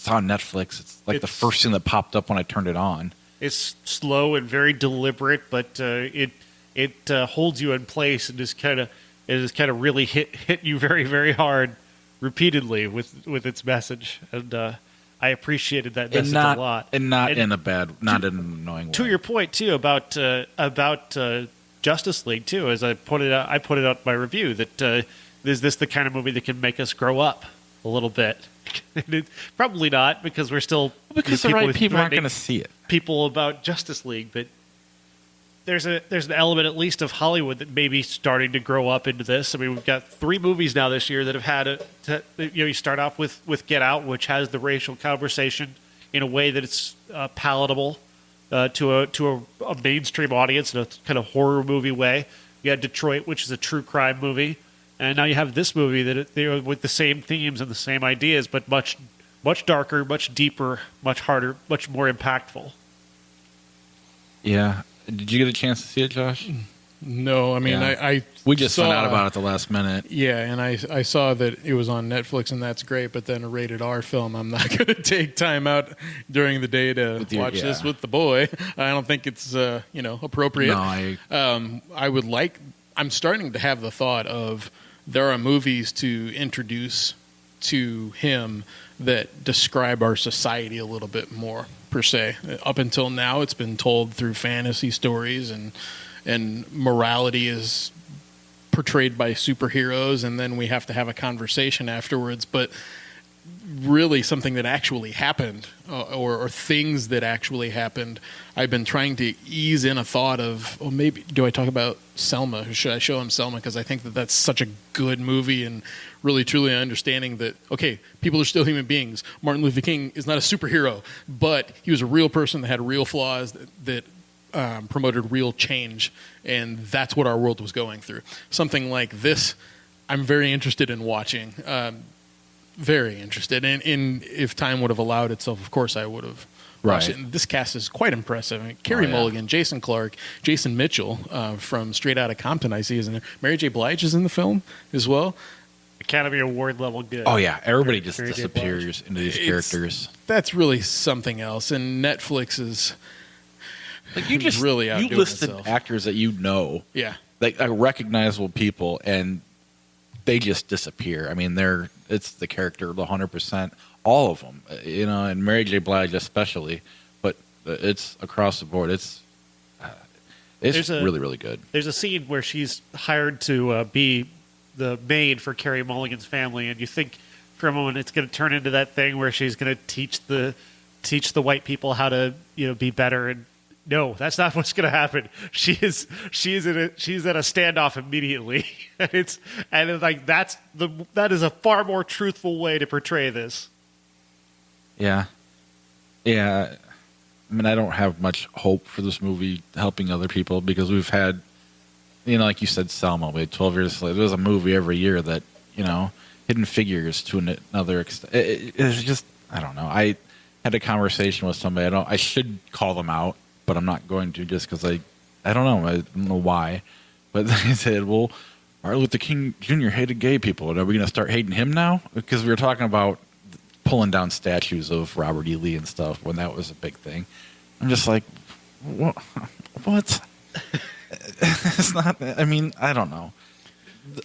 on Netflix. It's the first thing that popped up when I turned it on. It's slow and very deliberate, but it holds you in place and just kind of really hit you very, very hard repeatedly with its message. And I appreciated that message a lot, and not in an annoying way. To your point too about Justice League too, as I pointed out in my review that. Is this the kind of movie that can make us grow up a little bit? Probably not, because we're still... Because the right people aren't going to see it. People about Justice League, but there's an element, at least, of Hollywood that may be starting to grow up into this. I mean, we've got 3 movies now this year that have had you start off with Get Out, which has the racial conversation in a way that it's palatable to a mainstream audience in a kind of horror movie way. You had Detroit, which is a true crime movie. And now you have this movie that with the same themes and the same ideas, but much, much darker, much deeper, much harder, much more impactful. Yeah. Did you get a chance to see it, Josh? No, I we just found out about it at the last minute. Yeah, and I saw that it was on Netflix, and that's great. But then a rated R film, I'm not going to take time out during the day to watch this with the boy. I don't think it's appropriate. No, I'm starting to have the thought of there are movies to introduce to him that describe our society a little bit more, per se. Up until now, it's been told through fantasy stories, and morality is portrayed by superheroes, and then we have to have a conversation afterwards. But really something that actually happened, or things that actually happened. I've been trying to ease in a thought of, oh, maybe do I talk about Selma? Should I show him Selma? Because I think that that's such a good movie, and really truly understanding that, okay, people are still human beings. Martin Luther King is not a superhero, but he was a real person that had real flaws that promoted real change, and that's what our world was going through. Something like this, I'm very interested in watching. Very interested. And if time would have allowed itself, of course, I would have watched it. And this cast is quite impressive. I mean, Carey Mulligan, Jason Clarke, Jason Mitchell from Straight Outta Compton, I see, is in there. Mary J. Blige is in the film as well. Academy Award level good. Oh, yeah. Everybody just Mary J. disappears into these characters. That's really something else. And Netflix is Like you just really you outdoing listed itself. actors that you know, Yeah. like recognizable people, and they just disappear. I mean, it's the character, the 100%, all of them, and Mary J. Blige especially, but it's across the board. It's really, really good. There's a scene where she's hired to be the maid for Carey Mulligan's family, and you think for a moment it's going to turn into that thing where she's going to teach the white people how to be better, and no, that's not what's going to happen. She's at a standoff immediately, and that is a far more truthful way to portray this. Yeah. I mean, I don't have much hope for this movie helping other people because we've had, like you said, Selma. We had 12 Years a Slave. There's a movie every year that, Hidden Figures to another extent. It's just, I don't know. I had a conversation with somebody. I should call them out, but I'm not going to just because I don't know. I don't know why. But they said, well, Martin Luther King Jr. hated gay people. And are we going to start hating him now? Because we were talking about pulling down statues of Robert E. Lee and stuff when that was a big thing. I'm just like, what? It's not, I mean, I don't know.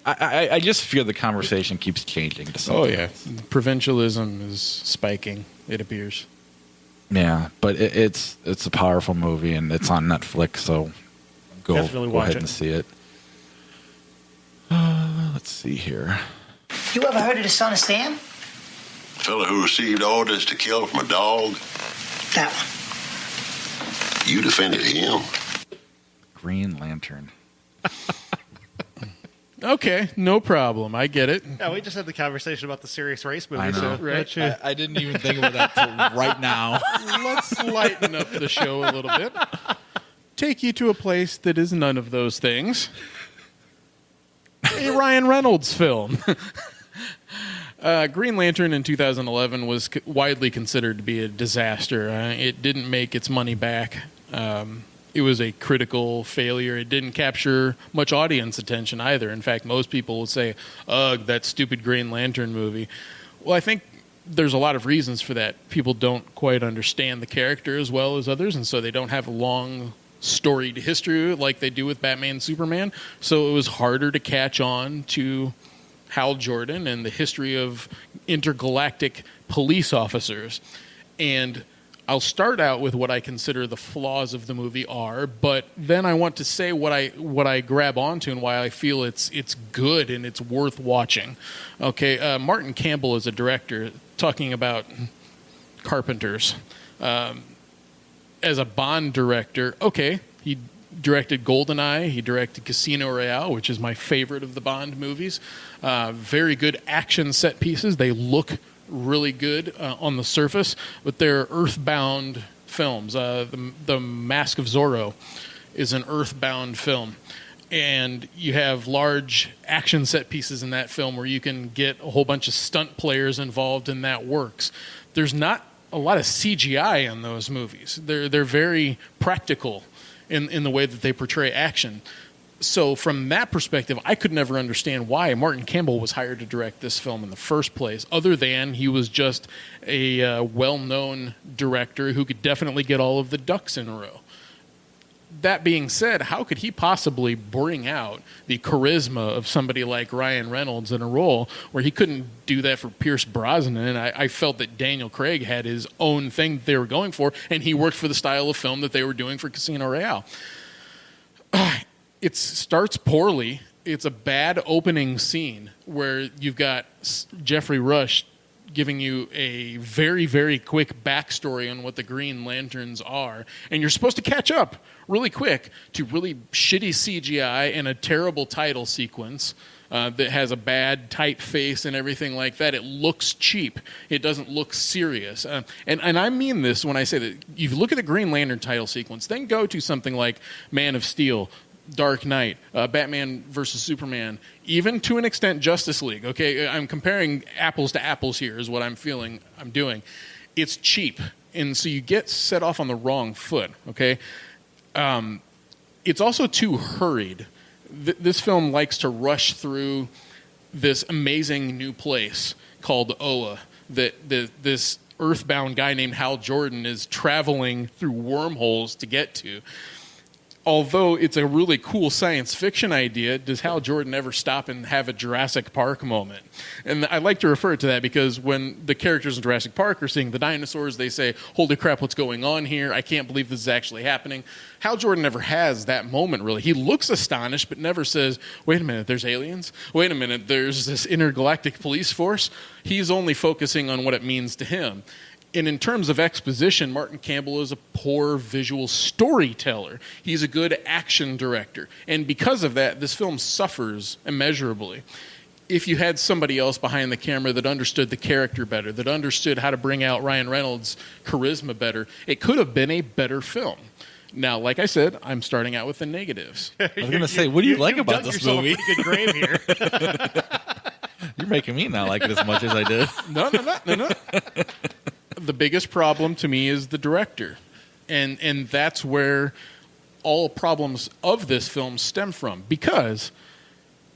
I just feel the conversation keeps changing to something. Oh, yeah. Provincialism is spiking, it appears. Yeah, but it's a powerful movie, and it's on Netflix, so go ahead and see it. Let's see here. You ever heard of the Son of Sam? Fellow who received orders to kill from a dog? That one. You defended him. Green Lantern. Okay, no problem. I get it. Yeah, we just had the conversation about the serious race movie. I know. So Right. I didn't even think about that till right now. Let's lighten up the show a little bit. Take you to a place that is none of those things. A Ryan Reynolds film. Green Lantern in 2011 was widely considered to be a disaster. It didn't make its money back. It was a critical failure. It didn't capture much audience attention either. In fact, most people would say, ugh, that stupid Green Lantern movie. Well, I think there's a lot of reasons for that. People don't quite understand the character as well as others, and so they don't have a long storied history like they do with Batman and Superman. So it was harder to catch on to Hal Jordan and the history of intergalactic police officers. And I'll start out with what I consider the flaws of the movie are, but then I want to say what I grab onto and why I feel it's good and it's worth watching. Okay, Martin Campbell is a director talking about Carpenters. As a Bond director, okay, he directed GoldenEye, he directed Casino Royale, which is my favorite of the Bond movies. Very good action set pieces. They look really good on the surface, but they're earthbound films. The Mask of Zorro is an earthbound film, and you have large action set pieces in that film where you can get a whole bunch of stunt players involved, and that works. There's not a lot of CGI in those movies. They're very practical in the way that they portray action. So from that perspective, I could never understand why Martin Campbell was hired to direct this film in the first place, other than he was just a well-known director who could definitely get all of the ducks in a row. That being said, how could he possibly bring out the charisma of somebody like Ryan Reynolds in a role where he couldn't do that for Pierce Brosnan? And I felt that Daniel Craig had his own thing that they were going for, and he worked for the style of film that they were doing for Casino Royale. It starts poorly. It's a bad opening scene where you've got Jeffrey Rush giving you a very, very quick backstory on what the Green Lanterns are, and you're supposed to catch up really quick to really shitty CGI and a terrible title sequence that has a bad typeface and everything like that. It looks cheap. It doesn't look serious. And I mean this when I say that. You look at the Green Lantern title sequence, then go to something like Man of Steel, Dark Knight, Batman versus Superman, even to an extent Justice League. Okay, I'm comparing apples to apples here is what I'm feeling I'm doing. It's cheap, and so you get set off on the wrong foot. Okay, it's also too hurried. This film likes to rush through this amazing new place called Oa that this earthbound guy named Hal Jordan is traveling through wormholes to get to. Although it's a really cool science fiction idea, does Hal Jordan ever stop and have a Jurassic Park moment? And I like to refer to that because when the characters in Jurassic Park are seeing the dinosaurs, they say, holy crap, what's going on here? I can't believe this is actually happening. Hal Jordan never has that moment, really. He looks astonished, but never says, wait a minute, there's aliens? Wait a minute, there's this intergalactic police force? He's only focusing on what it means to him. And in terms of exposition, Martin Campbell is a poor visual storyteller. He's a good action director. And because of that, this film suffers immeasurably. If you had somebody else behind the camera that understood the character better, that understood how to bring out Ryan Reynolds' charisma better, it could have been a better film. Now, like I said, I'm starting out with the negatives. I was going to say, what do you like about this movie? A pretty good grave here. You're making me not like it as much as I did. No. The biggest problem to me is the director. And that's where all problems of this film stem from. Because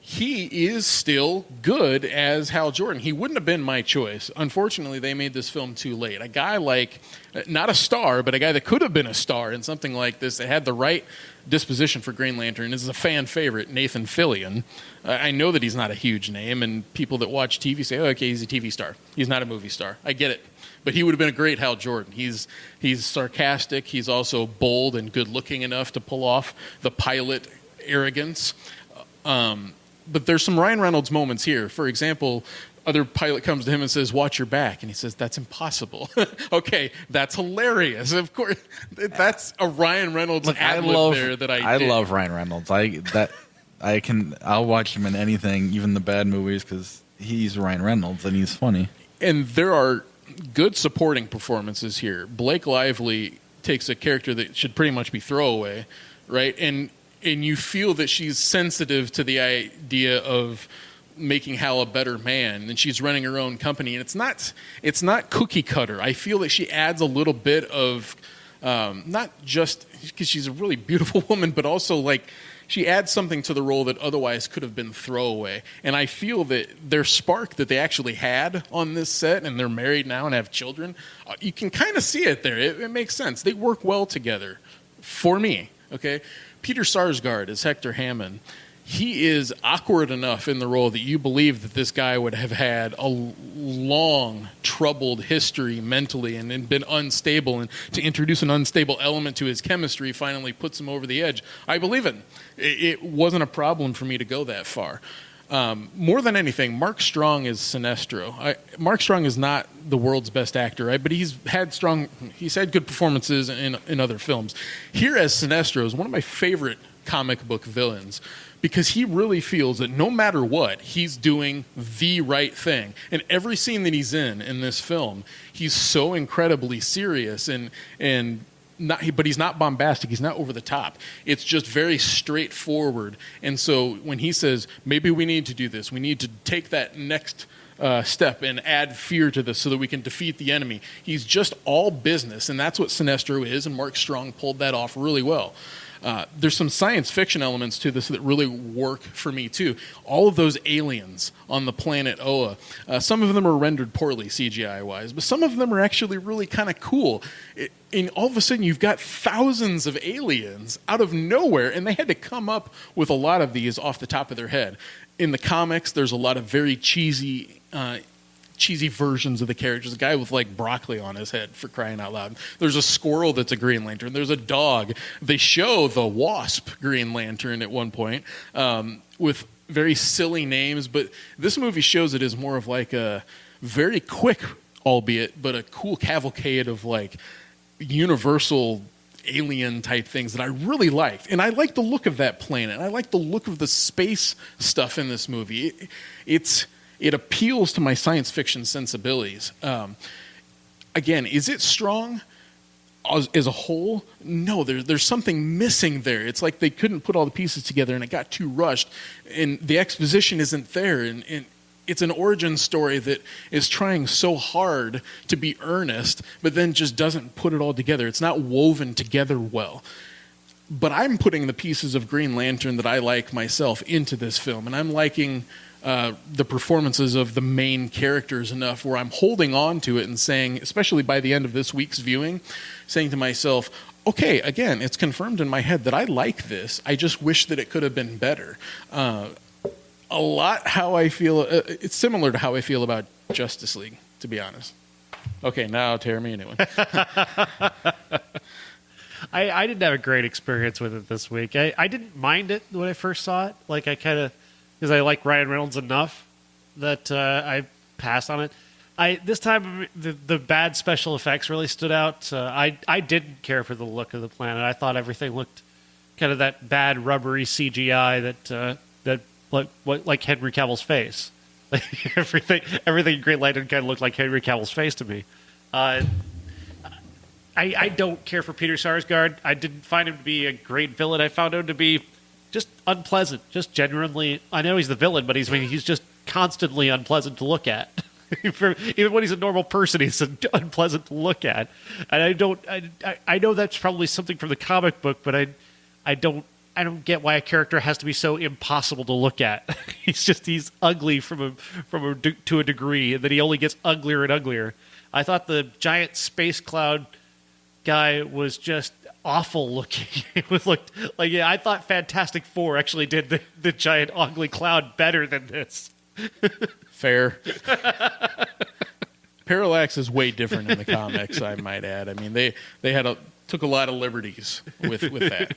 he is still good as Hal Jordan. He wouldn't have been my choice. Unfortunately, they made this film too late. A guy like, not a star, but a guy that could have been a star in something like this, that had the right disposition for Green Lantern. This is a fan favorite, Nathan Fillion. I know that he's not a huge name, and people that watch TV say, oh, okay, he's a TV star. He's not a movie star. I get it. But he would have been a great Hal Jordan. He's sarcastic. He's also bold and good-looking enough to pull off the pilot arrogance. But there's some Ryan Reynolds moments here. For example, other pilot comes to him and says, watch your back. And he says, that's impossible. Okay, that's hilarious. Of course, that's a Ryan Reynolds ad-lib there that I did. love Ryan Reynolds. I'll watch him in anything, even the bad movies, because he's Ryan Reynolds and he's funny. And there are good supporting performances here. Blake Lively takes a character that should pretty much be throwaway, right? And you feel that she's sensitive to the idea of making Hal a better man, and she's running her own company. And it's not cookie cutter. I feel that she adds a little bit of not just because she's a really beautiful woman, but also like she adds something to the role that otherwise could have been throwaway. And I feel that their spark that they actually had on this set, and they're married now and have children, you can kind of see it there. It makes sense. They work well together for me, okay? Peter Sarsgaard as Hector Hammond. He is awkward enough in the role that you believe that this guy would have had a long, troubled history mentally and been unstable. And to introduce an unstable element to his chemistry finally puts him over the edge. I believe it. It wasn't a problem for me to go that far. More than anything, Mark Strong is Sinestro. Mark Strong is not the world's best actor, right? But he's had good performances in other films. Here as Sinestro is one of my favorite comic book villains because he really feels that no matter what, he's doing the right thing. And every scene that he's in this film, he's so incredibly serious and but he's not bombastic. He's not over the top. It's just very straightforward. And so when he says, maybe we need to do this, we need to take that next step and add fear to this so that we can defeat the enemy. He's just all business, and that's what Sinestro is, and Mark Strong pulled that off really well. There's some science fiction elements to this that really work for me, too. All of those aliens on the planet Oa, some of them are rendered poorly CGI-wise, but some of them are actually really kind of cool. And all of a sudden, you've got thousands of aliens out of nowhere, and they had to come up with a lot of these off the top of their head. In the comics, there's a lot of very cheesy versions of the characters. A guy with like broccoli on his head, for crying out loud. There's a squirrel that's a Green Lantern. There's a dog. They show the Wasp Green Lantern at one point with very silly names, but this movie shows it as more of like a very quick, albeit, but a cool cavalcade of like universal alien type things that I really liked. And I like the look of that planet. I like the look of the space stuff in this movie. It appeals to my science fiction sensibilities. Again, is it strong as a whole? No, there's something missing there. It's like they couldn't put all the pieces together and it got too rushed. And the exposition isn't there. And it's an origin story that is trying so hard to be earnest, but then just doesn't put it all together. It's not woven together well. But I'm putting the pieces of Green Lantern that I like myself into this film, and I'm liking the performances of the main characters enough where I'm holding on to it and saying, especially by the end of this week's viewing, saying to myself, okay, again, it's confirmed in my head that I like this. I just wish that it could have been better. A lot how I feel, it's similar to how I feel about Justice League, to be honest. Okay, now tear me a new one. I didn't have a great experience with it this week. I didn't mind it when I first saw it. Like, I kind of, because I like Ryan Reynolds enough that I passed on it. This time, the bad special effects really stood out. I didn't care for the look of the planet. I thought everything looked kind of that bad rubbery CGI that like Henry Cavill's face. Like everything in Green Lantern kind of looked like Henry Cavill's face to me. I don't care for Peter Sarsgaard. I didn't find him to be a great villain. I found him to be just unpleasant, just genuinely. I know he's the villain, but he's just constantly unpleasant to look at. Even when he's a normal person, he's unpleasant to look at. And I know that's probably something from the comic book, but I don't get why a character has to be so impossible to look at. He's ugly to a degree, and then he only gets uglier and uglier. I thought the giant space cloud guy was just awful looking. It looked like, I thought Fantastic Four actually did the giant ugly cloud better than this. Fair. Parallax is way different in the comics, I might add. I mean, they took a lot of liberties with that.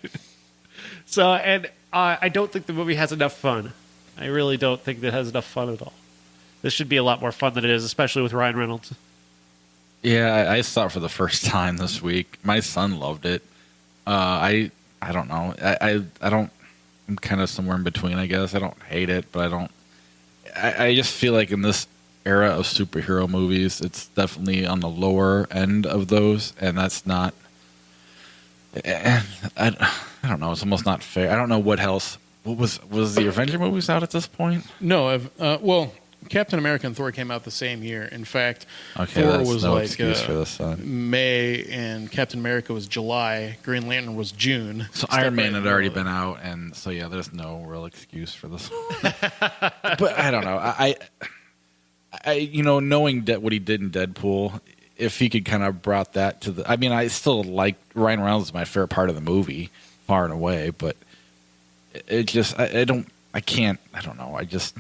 So, and I don't think the movie has enough fun. I really don't think it has enough fun at all. This should be a lot more fun than it is, especially with Ryan Reynolds. Yeah, I saw it for the first time this week. My son loved it. I don't know. I don't. I'm kind of somewhere in between, I guess. I don't hate it, but I don't. I just feel like in this era of superhero movies, it's definitely on the lower end of those, and that's not. I don't know. It's almost not fair. I don't know what else. What was the Avenger movies out at this point? No, well, Captain America and Thor came out the same year. In fact, okay, Thor that's was no like excuse for this, May, and Captain America was July. Green Lantern was June. So Iron Man had already been out, and so yeah, there's no real excuse for this. But I don't know. I knowing what he did in Deadpool, if he could kind of brought that to the. I mean, I still like Ryan Reynolds is my favorite part of the movie, far and away. But it just, I don't know. I just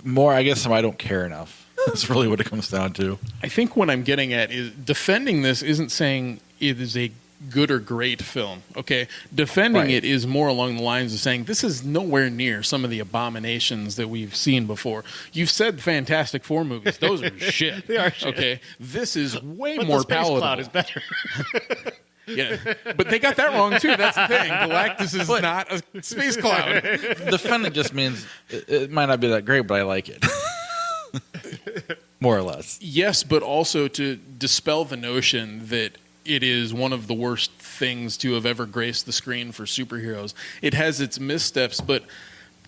more. I guess I don't care enough. That's really what it comes down to. I think what I'm getting at is defending this isn't saying it is a good or great film. Okay, defending it is more along the lines of saying this is nowhere near some of the abominations that we've seen before. You've said Fantastic Four movies; those are shit. They are shit. Okay, this is way but more the Space palatable. Cloud is better. Yeah, but they got that wrong too. That's the thing. Galactus is not a space cloud. Defending just means it might not be that great, but I like it. More or less. Yes, but also to dispel the notion that it is one of the worst things to have ever graced the screen for superheroes. It has its missteps, but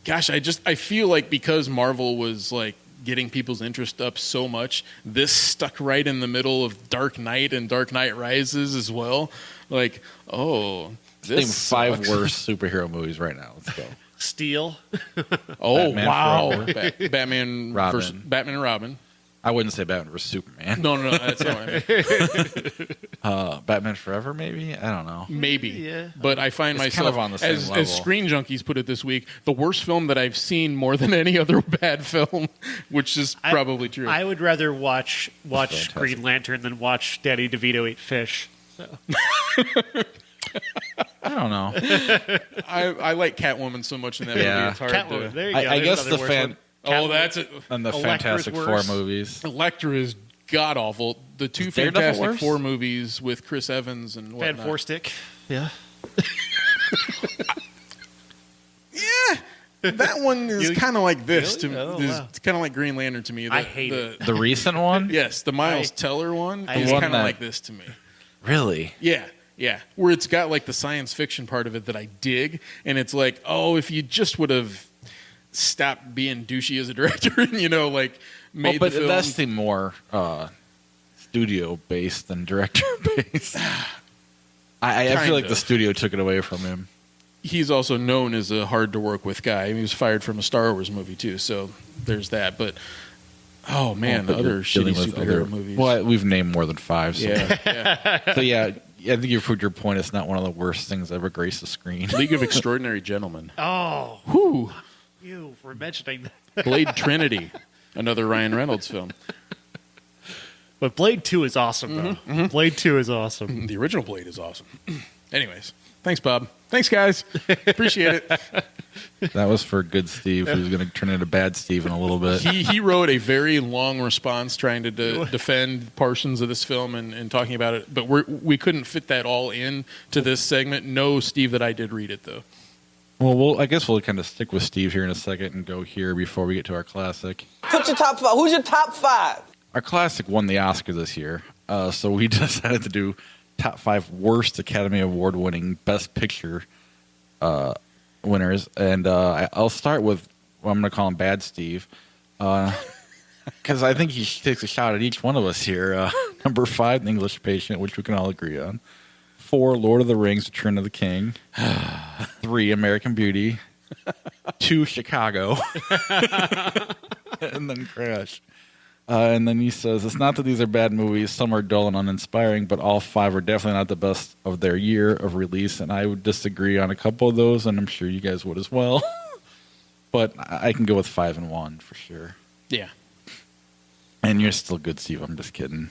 gosh, I feel like because Marvel was like getting people's interest up so much, this stuck right in the middle of Dark Knight and Dark Knight Rises as well. Like, oh, this Name 5 sucks. worst superhero movies right now. Let's go. Steel. Oh, Batman wow. Forever. Batman Robin. versus Batman and Robin. I wouldn't say Batman vs Superman. No, that's not what I mean. Batman Forever, maybe. I don't know. Maybe. Yeah. But I find It's myself, kind of on the same as level. Screen Junkies put it this week, the worst film that I've seen more than any other bad film, which is probably true. I would rather watch fantastic. Green Lantern than watch Danny DeVito eat fish. So. I don't know. I like Catwoman so much in that Yeah. movie. It's hard Catwoman. to... There you go. I There's guess another the worse one. Oh, that's it. And the Electra's Fantastic Four worse. movies. Electra is god awful. The two Is Daredevil Fantastic worse? Four movies with Chris Evans and Fan whatnot. Four Stick. Yeah. That one is kind of like this. Really? To Oh, is wow. It's kind of like Green Lantern to me. I hate it. The recent one? Yes, the Miles I- Teller one I is hate kind of that. like this to me. Really? Yeah, yeah. Where it's got like the science fiction part of it that I dig, and it's like, oh, if you just would have stopped being douchey as a director and like made But the film. that's the more studio based than director based. I Kind feel like the of. studio took it away from him. He's also known as a hard to work with guy. He was fired from a Star Wars movie too, so there's that. But oh man, But other you're dealing shitty with superhero other- movies. Well, we've named more than 5. So. Yeah, yeah. So yeah, I think you've proved your point. It's not one of the worst things ever graced the screen. League of Extraordinary Gentlemen. Oh, Whew. you for mentioning that. Blade Trinity, another Ryan Reynolds film. But Blade 2 is awesome, though. Blade 2 is awesome. The original Blade is awesome. Anyways, thanks, Bob. Thanks, guys. Appreciate it. That was for good Steve, who's going to turn into bad Steve in a little bit. He wrote a very long response trying to defend portions of this film and talking about it, but we couldn't fit that all in to this segment. No, Steve, that I did read it though. Well, I guess we'll kind of stick with Steve here in a second and go here before we get to our classic. Put your top 5. Who's your top 5? Our classic won the Oscar this year, so we decided to do top 5 worst Academy Award winning Best Picture winners, and I'll start with what I'm going to call him Bad Steve, because I think he takes a shot at each one of us here. Number 5, The English Patient, which we can all agree on. 4, Lord of the Rings, Return of the King. 3, American Beauty. 2, Chicago. And then Crash. And then he says, it's not that these are bad movies. Some are dull and uninspiring, but all 5 are definitely not the best of their year of release. And I would disagree on a couple of those, and I'm sure you guys would as well. But I can go with 5 and 1 for sure. Yeah. And you're still good, Steve. I'm just kidding.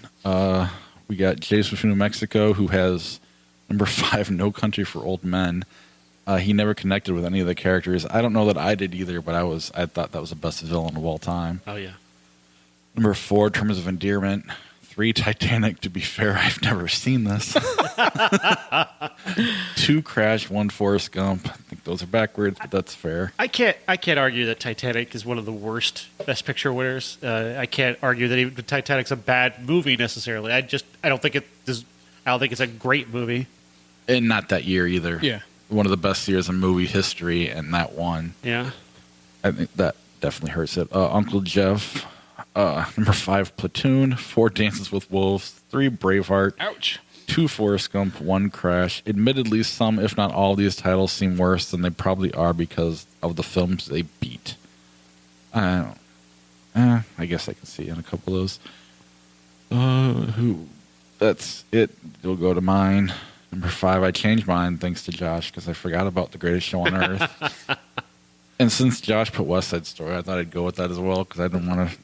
We got Jason from New Mexico, who has number 5, No Country for Old Men. He never connected with any of the characters. I don't know that I did either, but I thought that was the best villain of all time. Oh, yeah. Number 4, Terms of Endearment. 3, Titanic. To be fair, I've never seen this. 2, Crash. 1, Forrest Gump. I think those are backwards, but that's fair. I can't argue that Titanic is one of the worst Best Picture winners. I can't argue that even Titanic's a bad movie necessarily. I don't think I don't think it's a great movie. And not that year either. Yeah. One of the best years in movie history, and that one. Yeah. I think that definitely hurts it. Uncle Jeff. Number 5, Platoon. 4, Dances with Wolves. 3, Braveheart. Ouch. 2, Forrest Gump. 1, Crash. Admittedly, some, if not all, of these titles seem worse than they probably are because of the films they beat. I guess I can see in a couple of those. That's it. You'll go to mine. Number 5, I changed mine thanks to Josh because I forgot about The Greatest Show on Earth. And since Josh put West Side Story, I thought I'd go with that as well because I didn't want to.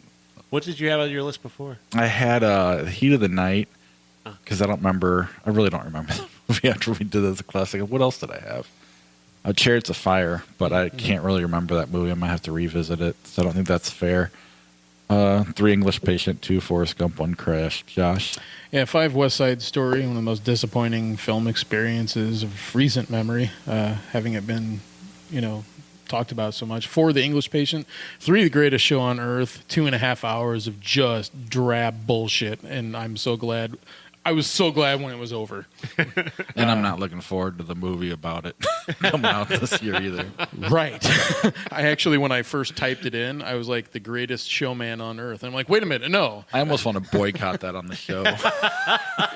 What did you have on your list before? I had Heat of the Night because I really don't remember the movie after we did it as a classic. What else did I have? Chariots of Fire, but I can't really remember that movie. I might have to revisit it, so I don't think that's fair. 3, English Patient. 2, Forrest Gump. 1, Crash. Josh? Yeah, 5, West Side Story, one of the most disappointing film experiences of recent memory, having it been, talked about so much. 4, The English Patient. 3, The Greatest Show on Earth. 2.5 hours of just drab bullshit, and I was so glad when it was over. And I'm not looking forward to the movie about it coming out this year either. Right. I actually, when I first typed it in, I was like, The Greatest Showman on Earth. And I'm like, wait a minute, no. I almost want to boycott that on the show.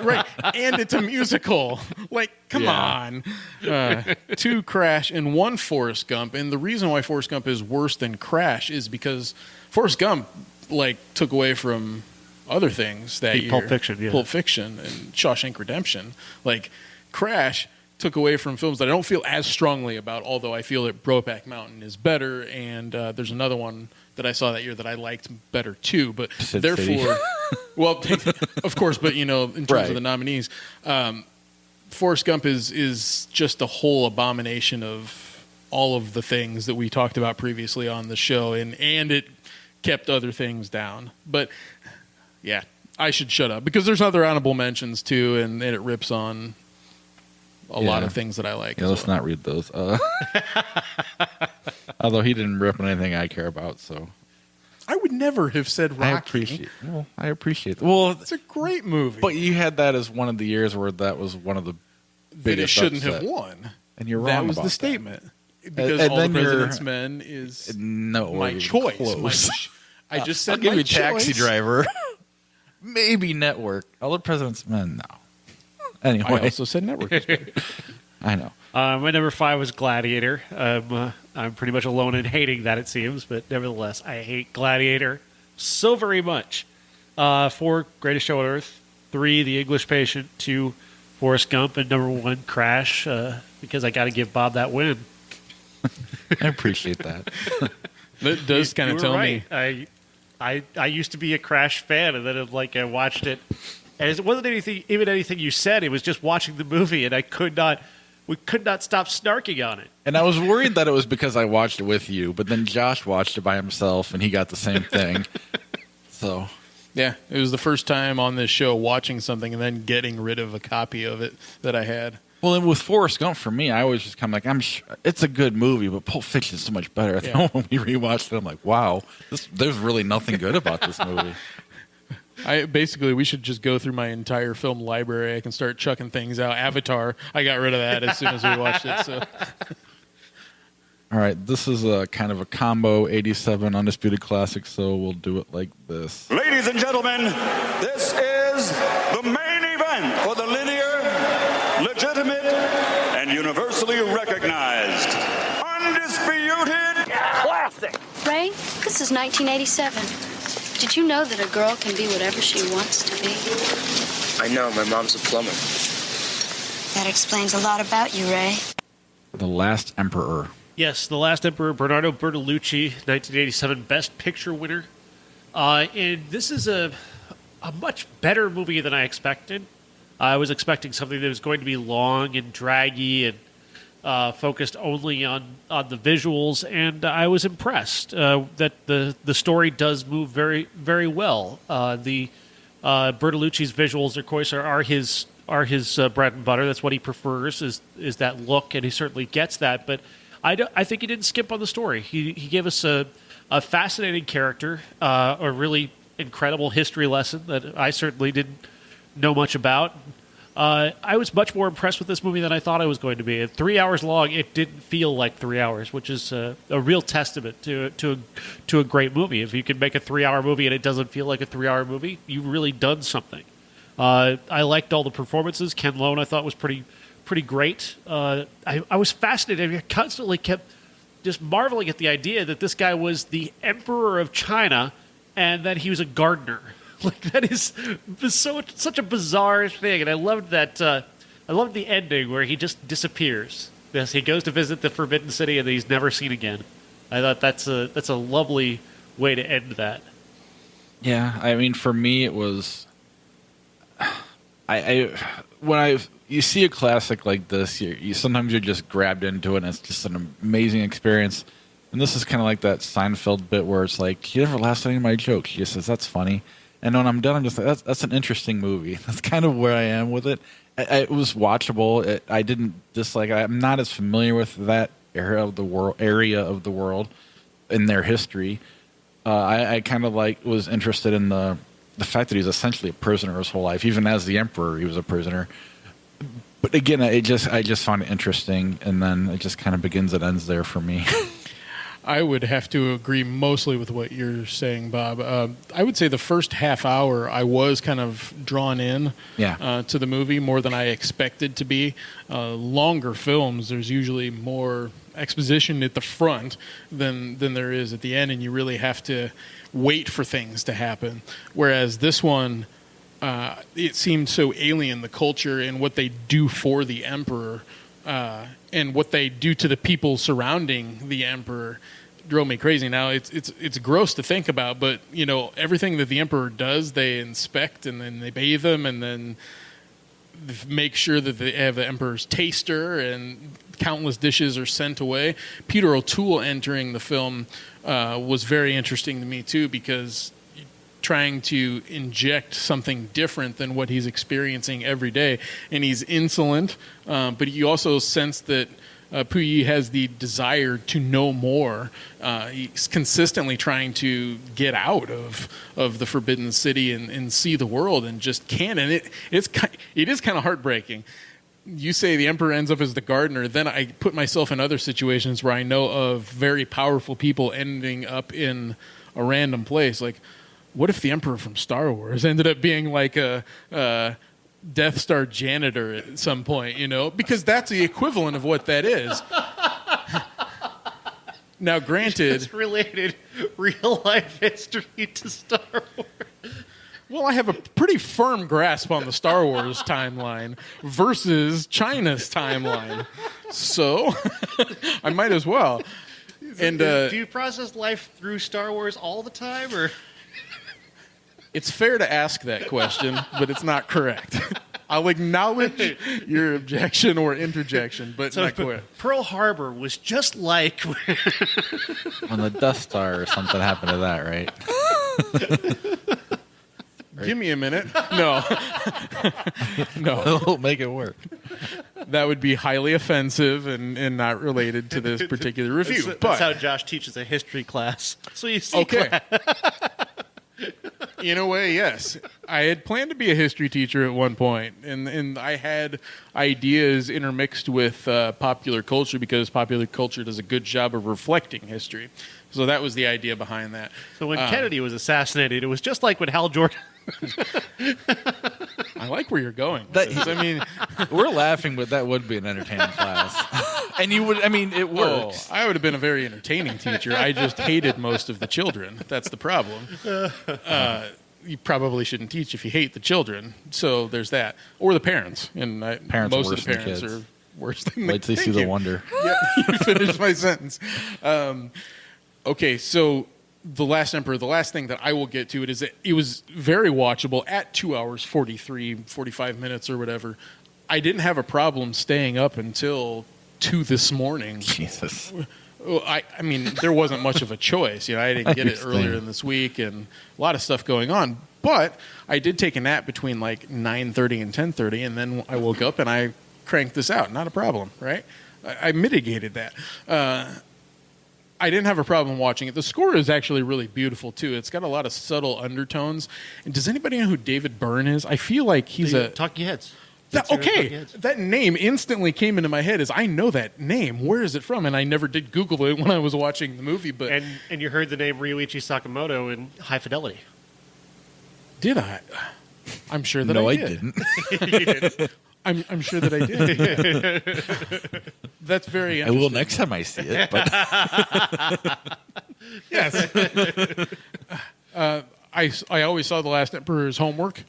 Right. And it's a musical. Like, come on. 2, Crash, and 1, Forrest Gump. And the reason why Forrest Gump is worse than Crash is because Forrest Gump, took away from other things that year. Pulp Fiction, yeah. Pulp Fiction and Shawshank Redemption. Crash took away from films that I don't feel as strongly about, although I feel that Brokeback Mountain is better, and there's another one that I saw that year that I liked better too. But Sin therefore, City. well, of course, but in terms Right. of the nominees, Forrest Gump is just a whole abomination of all of the things that we talked about previously on the show, and kept other things down. But yeah, I should shut up because there's other honorable mentions too, and it rips on a lot of things that I like. Yeah, let's not read those. Although he didn't rip on anything I care about, so I would never have said Rocky. I appreciate. Well, it's a great movie, but you had that as one of the years where that was one of the biggest. But it shouldn't upset. have won. And you're wrong. That was about the that. statement. Because and All the then President's Men is my choice. I just said I'll give my you Taxi choice. Driver. Maybe Network. All the President's Men. No. Anyway, I also said Network. I know. My number 5 was Gladiator. I'm pretty much alone in hating that, it seems, but nevertheless, I hate Gladiator so very much. 4, Greatest Show on Earth. 3, The English Patient. 2, Forrest Gump. And number 1, Crash, because I got to give Bob that win. I appreciate that. That does kind of tell right. me. I used to be a Crash fan, and then I watched it, and it wasn't anything you said. It was just watching the movie, and we could not stop snarking on it. And I was worried that it was because I watched it with you, but then Josh watched it by himself, and he got the same thing. So, Yeah, it was the first time on this show watching something and then getting rid of a copy of it that I had. well, and with Forrest Gump, for me, I was just kind of like, it's a good movie, but Pulp Fiction is so much better. Yeah. When we rewatched it, I'm like, wow, there's really nothing good about this movie. We should just go through my entire film library. I can start chucking things out. Avatar, I got rid of that as soon as we watched it. So, All right, this is a kind of a combo 87 Undisputed Classic, so we'll do it like this. Ladies and gentlemen, this is the main event for the linear, legitimate, and universally recognized Undisputed Classic. Ray, this is 1987. Did you know that a girl can be whatever she wants to be? I know. My mom's a plumber. That explains a lot about you, Ray. The Last Emperor. Yes, The Last Emperor, Bernardo Bertolucci, 1987 Best Picture winner. And this is a much better movie than I expected. I was expecting something that was going to be long and draggy and focused only on the visuals, and I was impressed that the story does move very, very well. The Bertolucci's visuals, of course, are his bread and butter. That's what he prefers is that look, and he certainly gets that. But I think he didn't skip on the story. He gave us a fascinating character, a really incredible history lesson that I certainly didn't know much about. I was much more impressed with this movie than I thought I was going to be. At 3 hours long, it didn't feel like 3 hours, which is a real testament to a great movie. If you can make a 3-hour movie and it doesn't feel like a 3-hour movie, you've really done something. I liked all the performances. Ken Lone I thought was pretty great. I was fascinated. I constantly kept just marveling at the idea that this guy was the emperor of China and that he was a gardener. Like, that is such a bizarre thing, and I loved that. I loved the ending where he just disappears. Yes, he goes to visit the Forbidden City, and he's never seen again. I thought that's a lovely way to end that. Yeah, I mean, for me, it was. You see a classic like this, you sometimes you're just grabbed into it, and it's just an amazing experience. And this is kind of like that Seinfeld bit where it's like, he never laughs at any of my jokes. He just says, "That's funny." And when I'm done, I'm just like, that's an interesting movie. That's kind of where I am with it. It was watchable. I didn't dislike it. I'm not as familiar with that area of the world in their history. I kind of was interested in the fact that he was essentially a prisoner his whole life. Even as the emperor, he was a prisoner. But again, I just found it interesting, and then it just kind of begins and ends there for me. I would have to agree mostly with what you're saying, Bob. I would say the first half hour I was kind of drawn in to the movie more than I expected to be. Longer films, there's usually more exposition at the front than there is at the end, and you really have to wait for things to happen. Whereas this one, it seemed so alien, the culture and what they do for the emperor, and what they do to the people surrounding the emperor drove me crazy. Now it's gross to think about, but everything that the emperor does, they inspect and then they bathe him, and then make sure that they have the emperor's taster, and countless dishes are sent away. Peter O'Toole entering the film was very interesting to me too, because trying to inject something different than what he's experiencing every day, and he's insolent, but you also sense that Puyi has the desire to know more. He's consistently trying to get out of the Forbidden City and see the world, and just can't. And it is kind of heartbreaking. You say the Emperor ends up as the gardener. Then I put myself in other situations where I know of very powerful people ending up in a random place. Like, what if the Emperor from Star Wars ended up being like a Death Star janitor at some point, because that's the equivalent of what that is. Now, granted, It's related real life history to Star Wars. well, I have a pretty firm grasp on the Star Wars timeline versus China's timeline, so I might as well. And do you process life through Star Wars all the time, or? It's fair to ask that question, but it's not correct. I'll acknowledge your objection or interjection, but not correct. Pearl Harbor was just like On the Death Star or something happened to that, right? Give me a minute. No. No. We'll make it work. That would be highly offensive and not related to this particular review. That's how Josh teaches a history class. So you see, okay. In a way, yes. I had planned to be a history teacher at one point, and I had ideas intermixed with popular culture, because popular culture does a good job of reflecting history. So that was the idea behind that. So when Kennedy was assassinated, it was just like when Hal Jordan. I like where you're going with this. I mean, we're laughing, but that would be an entertaining class. And you would, it works. I would have been a very entertaining teacher. I just hated most of the children. That's the problem. You probably shouldn't teach if you hate the children. So there's that. Or the parents. And Parents most worse of the than parents kids. are worse than Wait till you see the wonder. Yeah, you finished my sentence. Okay, so The Last Emperor, the last thing that I will get to is that it was very watchable at 2 hours, 45 minutes or whatever. I didn't have a problem staying up until 2 this morning. Jesus. Well, I mean, there wasn't much of a choice. I didn't get it earlier in this week, and a lot of stuff going on. But I did take a nap between like 9:30 and 10:30, and then I woke up and I cranked this out. Not a problem, right? I mitigated that. I didn't have a problem watching it. The score is actually really beautiful, too. It's got a lot of subtle undertones. And does anybody know who David Byrne is? I feel like he's Talking Heads. That name instantly came into my head as I know that name. Where is it from? And I never did Google it when I was watching the movie. But And you heard the name Ryuichi Sakamoto in High Fidelity. Did I? I'm sure that no, I I did. You didn't. I'm sure that I did. That's very I interesting. will next time I see it. But Yes. I always saw The Last Emperor as homework.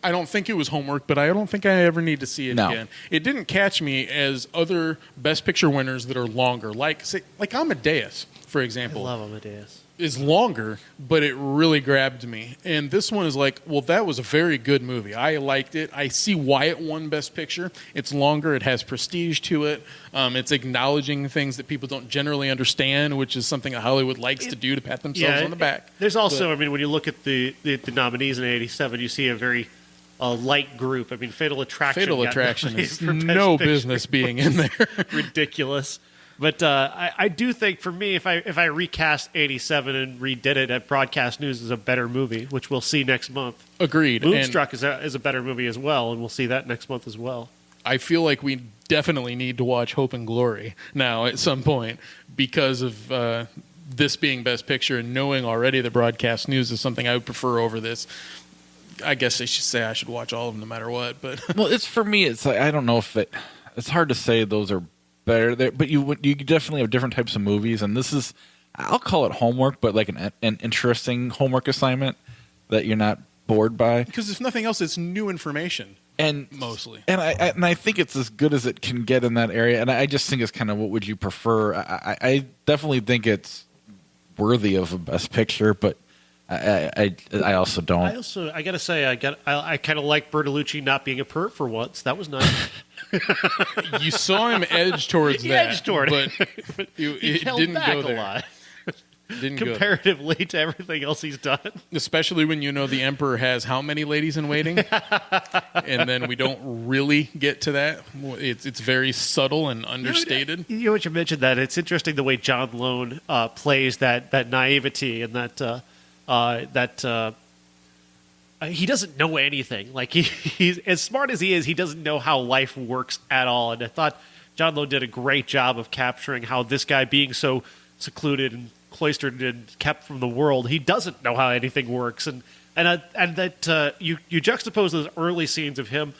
I don't think it was homework, but I don't think I ever need to see it again. It didn't catch me as other Best Picture winners that are longer, like Amadeus, for example. I love Amadeus. Is longer, but it really grabbed me. And this one is like, well, that was a very good movie. I liked it. I see why it won Best Picture. It's longer. It has prestige to it. It's acknowledging things that people don't generally understand, which is something that Hollywood likes to do to pat themselves on the back. There's also, when you look at the nominees in '87, you see a very light group. Fatal Attraction. Fatal got Attraction nominated is for Best no Picture. business being in there. Ridiculous. But I do think, for me, if I recast '87 and redid it at Broadcast News, is a better movie, which we'll see next month. Agreed. Moonstruck is a better movie as well, and we'll see that next month as well. I feel like we definitely need to watch Hope and Glory now at some point because of this being Best Picture and knowing already that Broadcast News is something I would prefer over this. I guess I should say I should watch all of them no matter what. But well, it's for me. It's like I don't know if it's hard to say those are better, but you definitely have different types of movies, and this is, I'll call it homework, but like an interesting homework assignment that you're not bored by. Because if nothing else, it's new information, and mostly. And I think it's as good as it can get in that area. And I just think it's kind of what would you prefer. I definitely think it's worthy of a Best Picture, but I also don't. I gotta say, I kind of like Bertolucci not being a perv for once. That was nice. You saw him edge towards He that, edged toward but it. it held didn't back go a there. lot. Didn't go there. Comparatively to everything else he's done. Especially when you know the emperor has how many ladies in waiting, and then we don't really get to that. It's very subtle and understated. You know what you mentioned, that it's interesting the way John Lone plays that naivety and that he doesn't know anything. Like he's as smart as he is, he doesn't know how life works at all. And I thought John Lone did a great job of capturing how this guy, being so secluded and cloistered and kept from the world, he doesn't know how anything works. And that you juxtapose those early scenes of him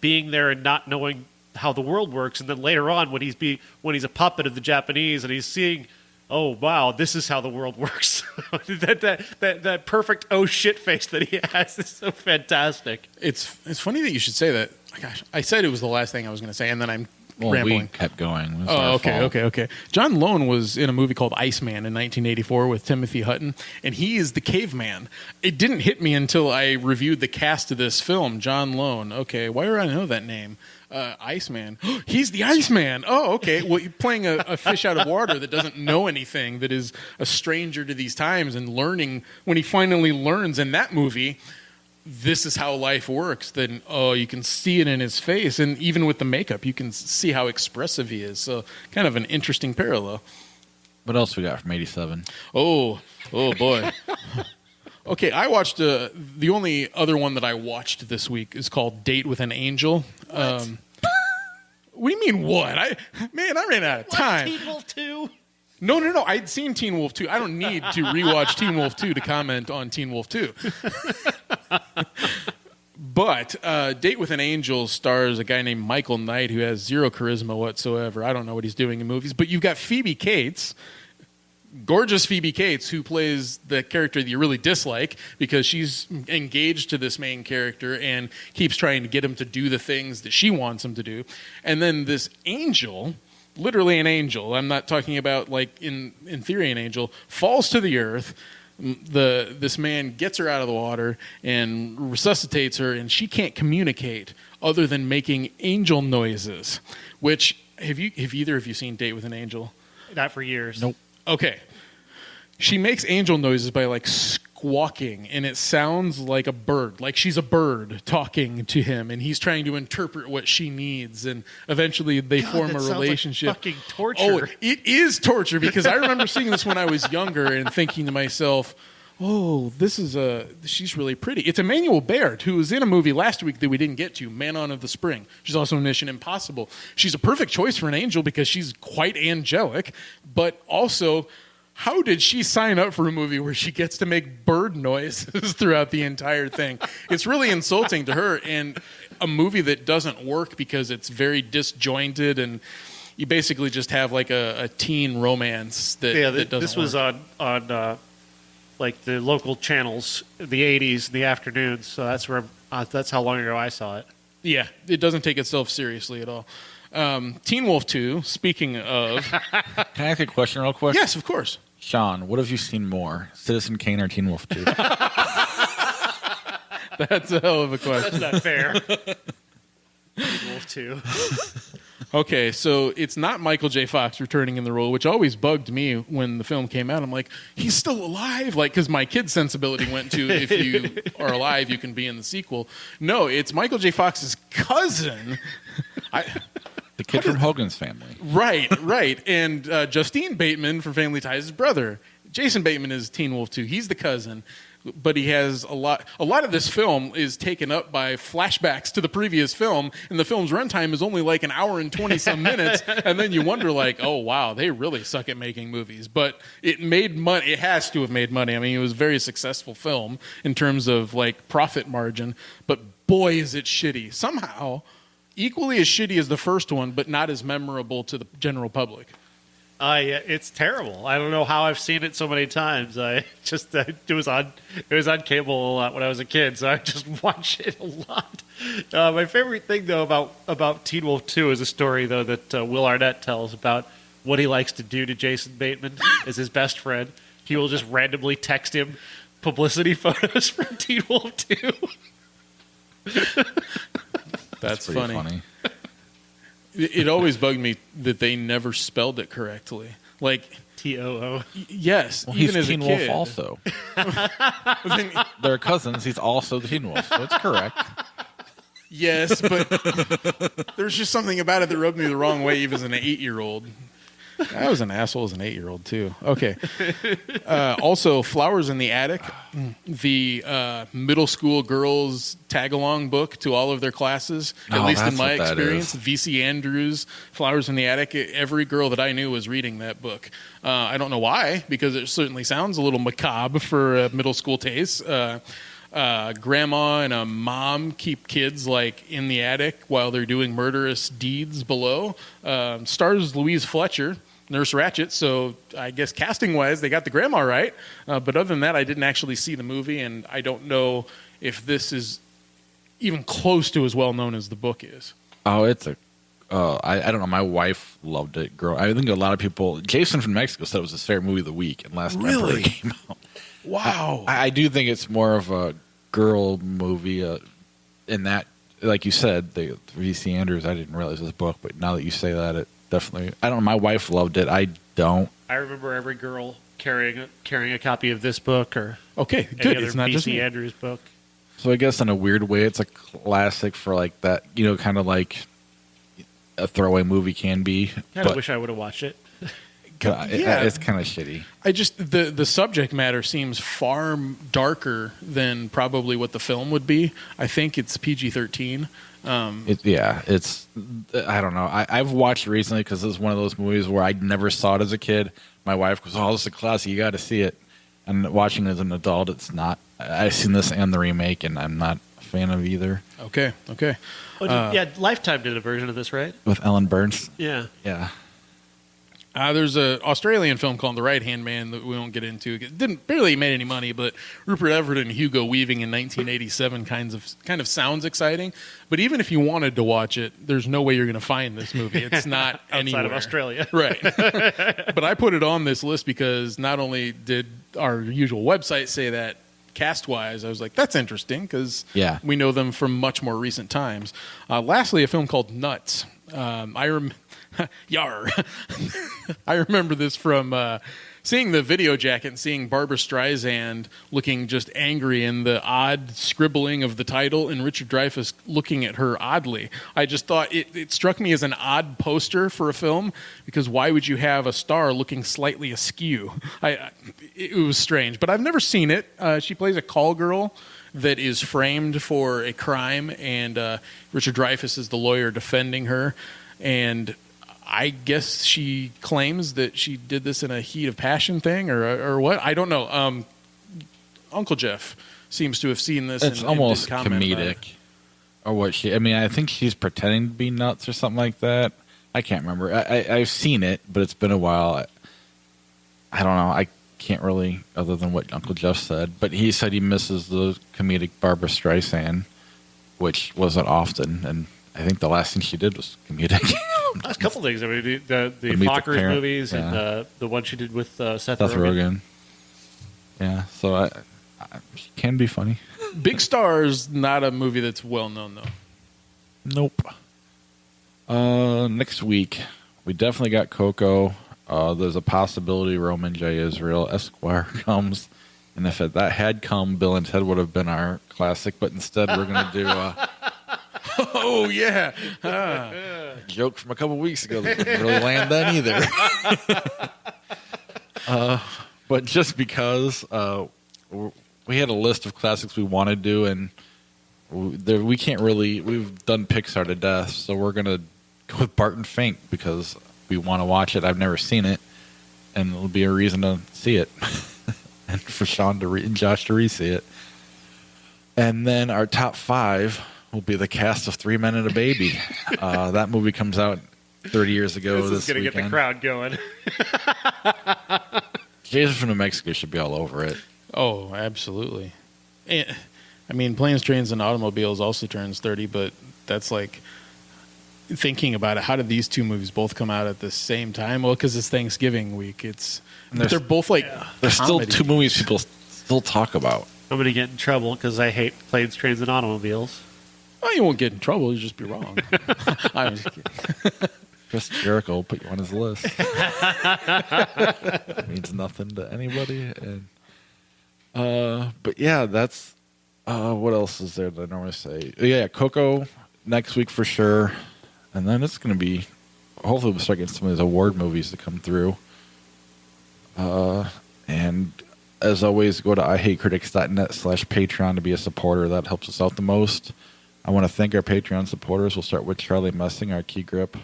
being there and not knowing how the world works, and then later on when he's a puppet of the Japanese and he's seeing, oh wow, this is how the world works. that perfect oh shit face that he has is so fantastic. It's funny that you should say that. Gosh, I said it was the last thing I was going to say, and then I'm rambling. We kept going. It was Oh, our fault. okay. John Lone was in a movie called Iceman in 1984 with Timothy Hutton, and he is the caveman. It didn't hit me until I reviewed the cast of this film. John Lone. Okay, why do I know that name? Iceman. He's the Iceman. Oh, okay. Well, you're playing a fish out of water that doesn't know anything, that is a stranger to these times, and learning, when he finally learns in that movie, this is how life works, then you can see it in his face, and even with the makeup you can see how expressive he is. So kind of an interesting parallel. What else we got from 87? Oh boy. Okay, I watched the only other one that I watched this week is called Date with an Angel. What do you mean what? I ran out of time. Teen Wolf 2? No. I'd seen Teen Wolf 2. I don't need to rewatch Teen Wolf 2 to comment on Teen Wolf 2. But Date with an Angel stars a guy named Michael Knight who has zero charisma whatsoever. I don't know what he's doing in movies. But you've got Phoebe Cates, gorgeous Phoebe Cates, who plays the character that you really dislike because she's engaged to this main character and keeps trying to get him to do the things that she wants him to do. And then this angel, literally an angel, I'm not talking about like in theory an angel, falls to the earth. This man gets her out of the water and resuscitates her, and she can't communicate other than making angel noises. Which have either of you seen Date with an Angel? Not for years. Nope. Okay. She makes angel noises by like squawking, and it sounds like a bird, like she's a bird talking to him, and he's trying to interpret what she needs, and eventually they form a relationship. Like fucking torture. Oh, it is torture, because I remember seeing this when I was younger and thinking to myself, oh, she's really pretty. It's Emmanuel Baird, who was in a movie last week that we didn't get to, Man on of the Spring. She's also in Mission Impossible. She's a perfect choice for an angel because she's quite angelic, but also, how did she sign up for a movie where she gets to make bird noises throughout the entire thing? It's really insulting to her, and a movie that doesn't work because it's very disjointed, and you basically just have like a teen romance that doesn't this was work. on like the local channels, the 80s, in the afternoons. So that's how long ago I saw it. Yeah, it doesn't take itself seriously at all. Teen Wolf 2, speaking of... Can I ask a question real quick? Yes, of course. Sean, what have you seen more, Citizen Kane or Teen Wolf 2? That's a hell of a question. That's not fair. Teen Wolf 2. Okay, so it's not Michael J. Fox returning in the role, which always bugged me when the film came out. I'm like, he's still alive? Like, because my kid's sensibility went to, if you are alive, you can be in the sequel. No, it's Michael J. Fox's cousin. The kid from Hogan's Family. Right. And Justine Bateman from Family Ties' his brother. Jason Bateman is Teen Wolf 2. He's the cousin. But he has a lot of this film is taken up by flashbacks to the previous film, and the film's runtime is only like an hour and 20-some minutes, and then you wonder, like, oh, wow, they really suck at making movies. But it made money. It has to have made money. I mean, it was a very successful film in terms of, like, profit margin, but boy, is it shitty. Somehow, equally as shitty as the first one, but not as memorable to the general public. Yeah, it's terrible. I don't know how I've seen it so many times. It was on cable a lot when I was a kid, so I just watched it a lot. My favorite thing though about Teen Wolf 2 is a story though that Will Arnett tells about what he likes to do to Jason Bateman as his best friend. He will just randomly text him publicity photos from Teen Wolf 2. That's pretty funny. It always bugged me that they never spelled it correctly. Like TOO. Yes, Well, even he's as Teen a Wolf kid. also. They're cousins. He's also the Teen Wolf, so it's correct. Yes, but there's just something about it that rubbed me the wrong way, even as an 8-year-old. I was an asshole as an 8-year-old too. Okay. Also, Flowers in the Attic, the middle school girls tag-along book to all of their classes. At least in my experience, V.C. Andrews, Flowers in the Attic. Every girl that I knew was reading that book. I don't know why, because it certainly sounds a little macabre for middle school taste. Grandma and a mom keep kids like in the attic while they're doing murderous deeds below. Stars Louise Fletcher, Nurse Ratched, so I guess casting-wise, they got the grandma right. But other than that, I didn't actually see the movie, and I don't know if this is even close to as well-known as the book is. Oh, it's a... I don't know. My wife loved it. I think a lot of people... Jason from Mexico said it was his favorite movie of the week, and last Emperor came out. Wow. I do think it's more of a girl movie in that, like you said, the V.C. Andrews, I didn't realize this book, but now that you say that, it definitely... I don't know. My wife loved it. I don't. I remember every girl carrying a copy of this book or okay, any good. other It's not just V.C. me. Andrews book. So I guess in a weird way, it's a classic for like that, kind of like a throwaway movie can be. Kind of wish I would have watched it. It's kind of shitty. I just the subject matter seems far darker than probably what the film would be. I think it's PG-13. It's I don't know. I've watched it recently because this is one of those movies where I never saw it as a kid. My wife goes, "Oh, this is a classic. You got to see it." And watching it as an adult, it's not. I've seen this and the remake, and I'm not a fan of either. Okay. Oh, yeah, Lifetime did a version of this, right? With Ellen Burns. Yeah. There's an Australian film called The Right Hand Man that we won't get into. It barely made any money, but Rupert Everett and Hugo Weaving in 1987 kind of sounds exciting. But even if you wanted to watch it, there's no way you're going to find this movie. It's not outside anywhere. of Australia, right? But I put it on this list because not only did our usual website say that cast-wise, I was like, that's interesting because we know them from much more recent times. Lastly, a film called Nuts. Yar. I remember this from seeing the video jacket and seeing Barbara Streisand looking just angry in the odd scribbling of the title and Richard Dreyfuss looking at her oddly. I just thought it struck me as an odd poster for a film because why would you have a star looking slightly askew? It was strange, but I've never seen it. She plays a call girl that is framed for a crime, and Richard Dreyfuss is the lawyer defending her, and I guess she claims that she did this in a heat of passion thing or what? I don't know. Uncle Jeff seems to have seen this. It's almost comedic. Or what I think she's pretending to be nuts or something like that. I can't remember. I've seen it, but it's been a while. I don't know. I can't really, other than what Uncle Jeff said. But he said he misses the comedic Barbara Streisand, which wasn't often. And I think the last thing she did was comedic. There's a couple things. I mean, the Fockers movies and the one she did with Seth Rogen. Yeah, so she can be funny. Big Stars, not a movie that's well known though. Nope. Next week, we definitely got Coco. There's a possibility Roman J. Israel Esquire comes. And if that had come, Bill and Ted would have been our classic. But instead, we're going to do... oh, yeah. Joke from a couple weeks ago that didn't really land then either. But just because we had a list of classics we want to do, and we can't really... We've done Pixar to death, so we're going to go with Barton Fink because we want to watch it. I've never seen it, and it'll be a reason to see it. And for Sean and Josh to re-see it. And then our top 5 will be the cast of 3 Men and a Baby. That movie comes out 30 years ago this is going to get the crowd going. Jason from New Mexico should be all over it. Oh, absolutely. And, I mean, Planes, Trains, and Automobiles also turns 30, but that's like... Thinking about it, how did these two movies both come out at the same time? Well, because it's Thanksgiving week. They're both like there's still 2 movies people still talk about. I'm going to get in trouble because I hate planes, trains, and automobiles. Oh, you won't get in trouble. You'll just be wrong. I'm just kidding. Chris Jericho will put you on his list. It means nothing to anybody. And but yeah, that's what else is there that I normally say? Yeah, Coco next week for sure. And then it's going to be, hopefully we'll start getting some of these award movies to come through. And as always, go to ihatecritics.net/Patreon to be a supporter. That helps us out the most. I want to thank our Patreon supporters. We'll start with Charlie Messing, our key grip.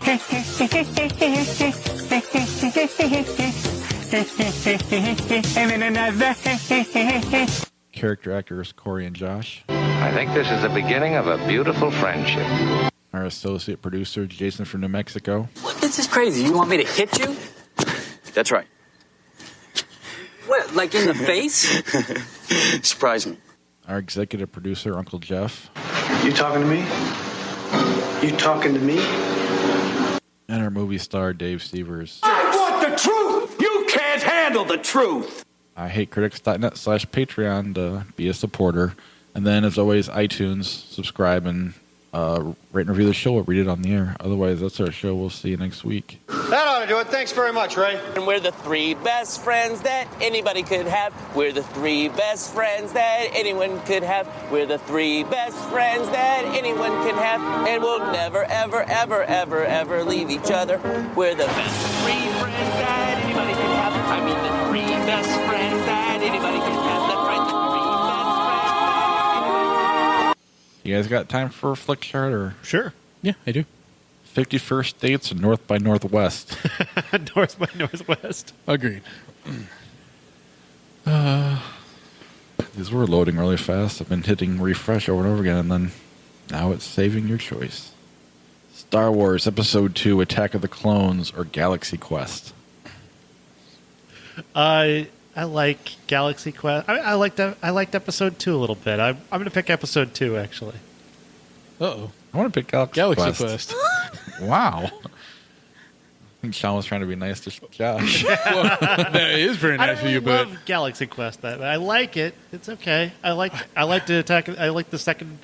Character actors Corey and Josh. I think this is the beginning of a beautiful friendship. Our associate producer, Jason from New Mexico. This is crazy. You want me to hit you? That's right. What, like in the face? Surprise me. Our executive producer, Uncle Jeff. You talking to me? You talking to me? And our movie star, Dave Stevers. I want the truth! You can't handle the truth! ihatecritics.net/Patreon to be a supporter. And then, as always, iTunes, subscribe, and rate and review the show. We'll read it on the air. Otherwise, that's our show. We'll see you next week. That ought to do it. Thanks very much, Ray. And we're the three best friends that anybody could have. We're the three best friends that anyone could have. We're the three best friends that anyone can have. And we'll never, ever, ever, ever, ever leave each other. We're the best three friends that anybody could have. I mean, the three best friends that anybody could have. That's right, the three best friends that anybody could have. You guys got time for a flick chart? Or? Sure. Yeah, I do. 51st Dates and North by Northwest. North by Northwest. Agreed. These were loading really fast. I've been hitting refresh over and over again, and then now it's saving your choice. Star Wars Episode 2, Attack of the Clones, or Galaxy Quest? I like Galaxy Quest. I liked Episode 2 a little bit. I'm going to pick Episode 2, actually. Uh-oh. I want to pick Galaxy Quest. Wow. I think Sean was trying to be nice to Josh. Well, that is very nice I of you, love but Galaxy Quest. I like it. It's okay. I like the second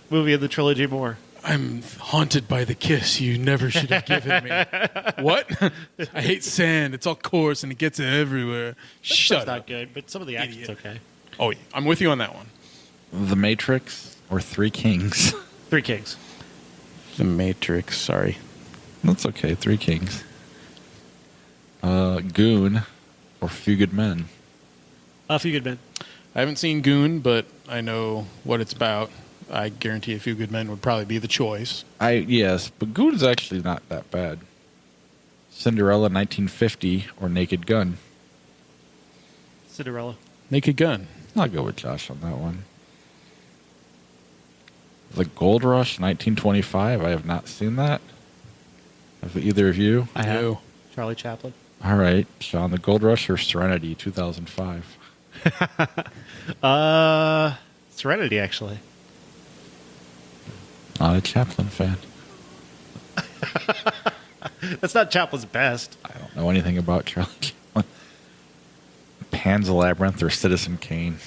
movie of the trilogy more. I'm haunted by the kiss you never should have given me. What? I hate sand. It's all coarse and it gets everywhere. Shut up. Not good, but some of the action's okay. Oh, yeah. I'm with you on that one. The Matrix or Three Kings? Three Kings. The Matrix. Sorry. That's okay. Three Kings. Goon or Few Good Men? Few Good Men. I haven't seen Goon, but I know what it's about. I guarantee A Few Good Men would probably be the choice. Yes, but Goon's actually not that bad. Cinderella 1950 or Naked Gun? Cinderella. Naked Gun. I'll go with Josh on that one. The Gold Rush 1925. I have not seen that. Have either of you? I have. Charlie Chaplin. All right, Sean. The Gold Rush or Serenity 2005? Serenity, actually. Not a Chaplin fan. That's not Chaplin's best. I don't know anything about Charlie Chaplin. Pan's Labyrinth or Citizen Kane?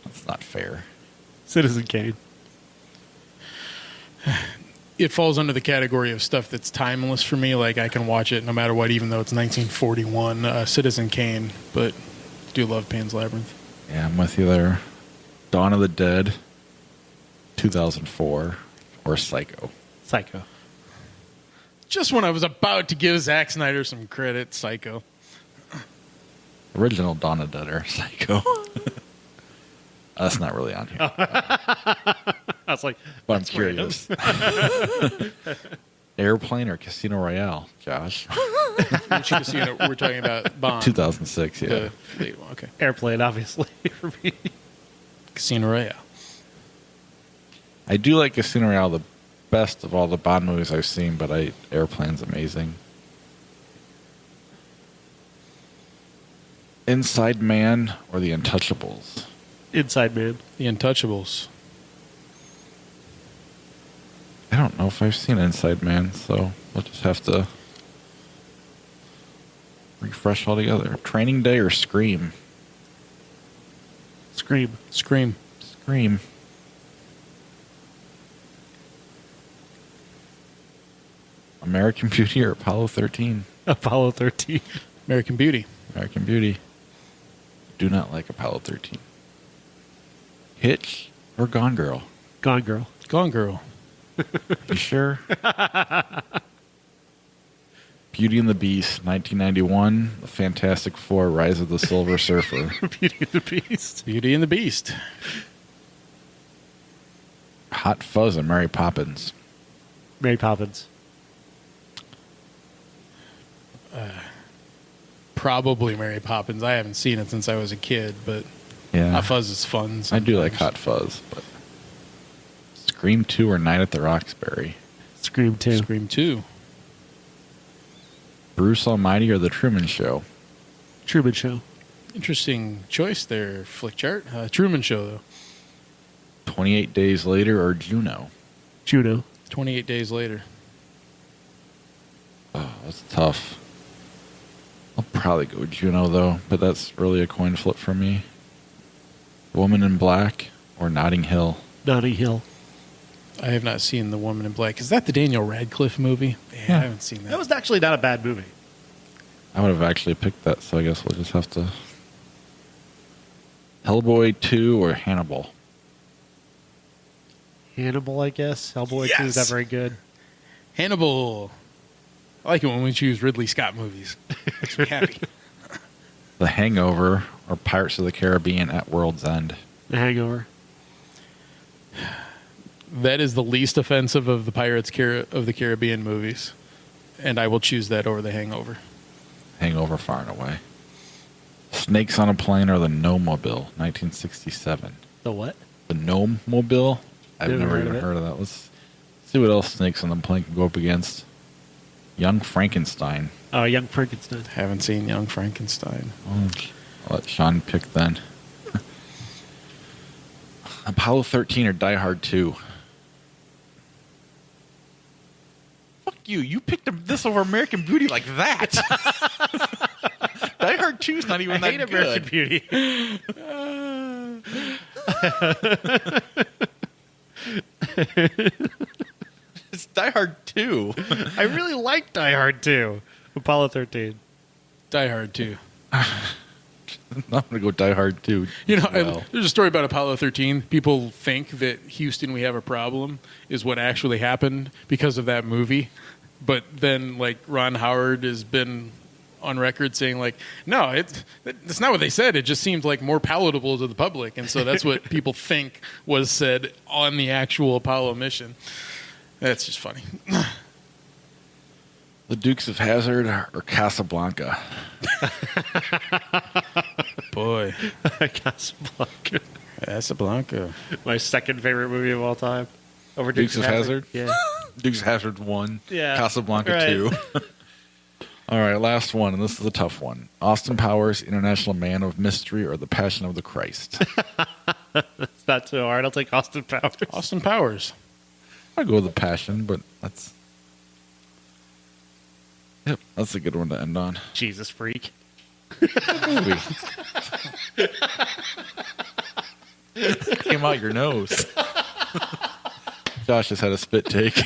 That's not fair. Citizen Kane. It falls under the category of stuff that's timeless for me. Like, I can watch it no matter what, even though it's 1941. Citizen Kane, but do love Pan's Labyrinth. Yeah, I'm with you there. Dawn of the Dead 2004 or Psycho? Psycho. Just when I was about to give Zack Snyder some credit, Psycho. Original Dawn of the Dead or Psycho? That's not really on here. I was like, but I'm curious. Airplane or Casino Royale, Josh? Which casino? We're talking about Bond. 2006, yeah. Okay. Airplane, obviously, for me. Casino Royale. I do like Casino Royale the best of all the Bond movies I've seen, but Airplane's amazing. Inside Man or The Untouchables? Inside Man. The Untouchables. I don't know if I've seen Inside Man, so we'll just have to refresh altogether. Training Day or Scream? Scream. Scream. Scream. American Beauty or Apollo 13? Apollo 13. American Beauty. American Beauty. Do not like Apollo 13. Hitch or Gone Girl? Gone Girl. Gone Girl. You sure? Beauty and the Beast, 1991. The Fantastic Four, Rise of the Silver Surfer. Beauty and the Beast. Beauty and the Beast. Hot Fuzz and Mary Poppins. Mary Poppins. Probably Mary Poppins. I haven't seen it since I was a kid, but Yeah. Hot Fuzz is fun. I do like Hot Fuzz, but Scream 2 or Night at the Roxbury? Scream 2. Scream 2. Bruce Almighty or The Truman Show? Truman Show. Interesting choice there, Flick Chart. Truman Show, though. 28 Days Later or Juno? Juno. 28 Days Later. Oh, that's tough. I'll probably go with Juno, though, but that's really a coin flip for me. Woman in Black or Notting Hill? Notting Hill. I have not seen The Woman in Black. Is that the Daniel Radcliffe movie? Yeah, I haven't seen that. That was actually not a bad movie. I would have actually picked that, so I guess we'll just have to... Hellboy 2 or Hannibal? Hannibal, I guess. Hellboy 2 is not very good. Hannibal. I like it when we choose Ridley Scott movies. Makes me happy. The Hangover or Pirates of the Caribbean at World's End? The Hangover. That is the least offensive of the Pirates of the Caribbean movies, and I will choose that over The Hangover. Hangover far and away. Snakes on a Plane or the Gnome-mobile, 1967? The what? The Gnome-mobile? I've never even heard of that. Let's see what else Snakes on the Plane can go up against. Young Frankenstein. Oh, Young Frankenstein. Haven't seen Young Frankenstein. I'll let Sean pick then. Apollo 13 or Die Hard 2? Fuck you. You picked this over American Beauty like that. Die Hard 2 is not even I hate that good. American Beauty. It's Die Hard 2. I really like Die Hard 2. Apollo 13. Die Hard 2. I'm going to go Die Hard 2. You know, Well. there's a story about Apollo 13. People think that Houston, we have a problem is what actually happened because of that movie. But then, like, Ron Howard has been on record saying, like, no, it's not what they said. It just seemed like more palatable to the public. And so that's what people think was said on the actual Apollo mission. That's just funny. The Dukes of Hazzard or Casablanca? Boy. Casablanca. Casablanca. My second favorite movie of all time. Over Dukes of Hazzard? Yeah. Dukes of Hazzard 1. Yeah. Casablanca Right. 2. All right, last one, and this is a tough one. Austin Powers, International Man of Mystery, or The Passion of the Christ? It's not too hard. I'll take Austin Powers. Austin Powers. I'll go with The Passion, but that's a good one to end on. Jesus freak. Movie. Came out your nose. Josh just had a spit take.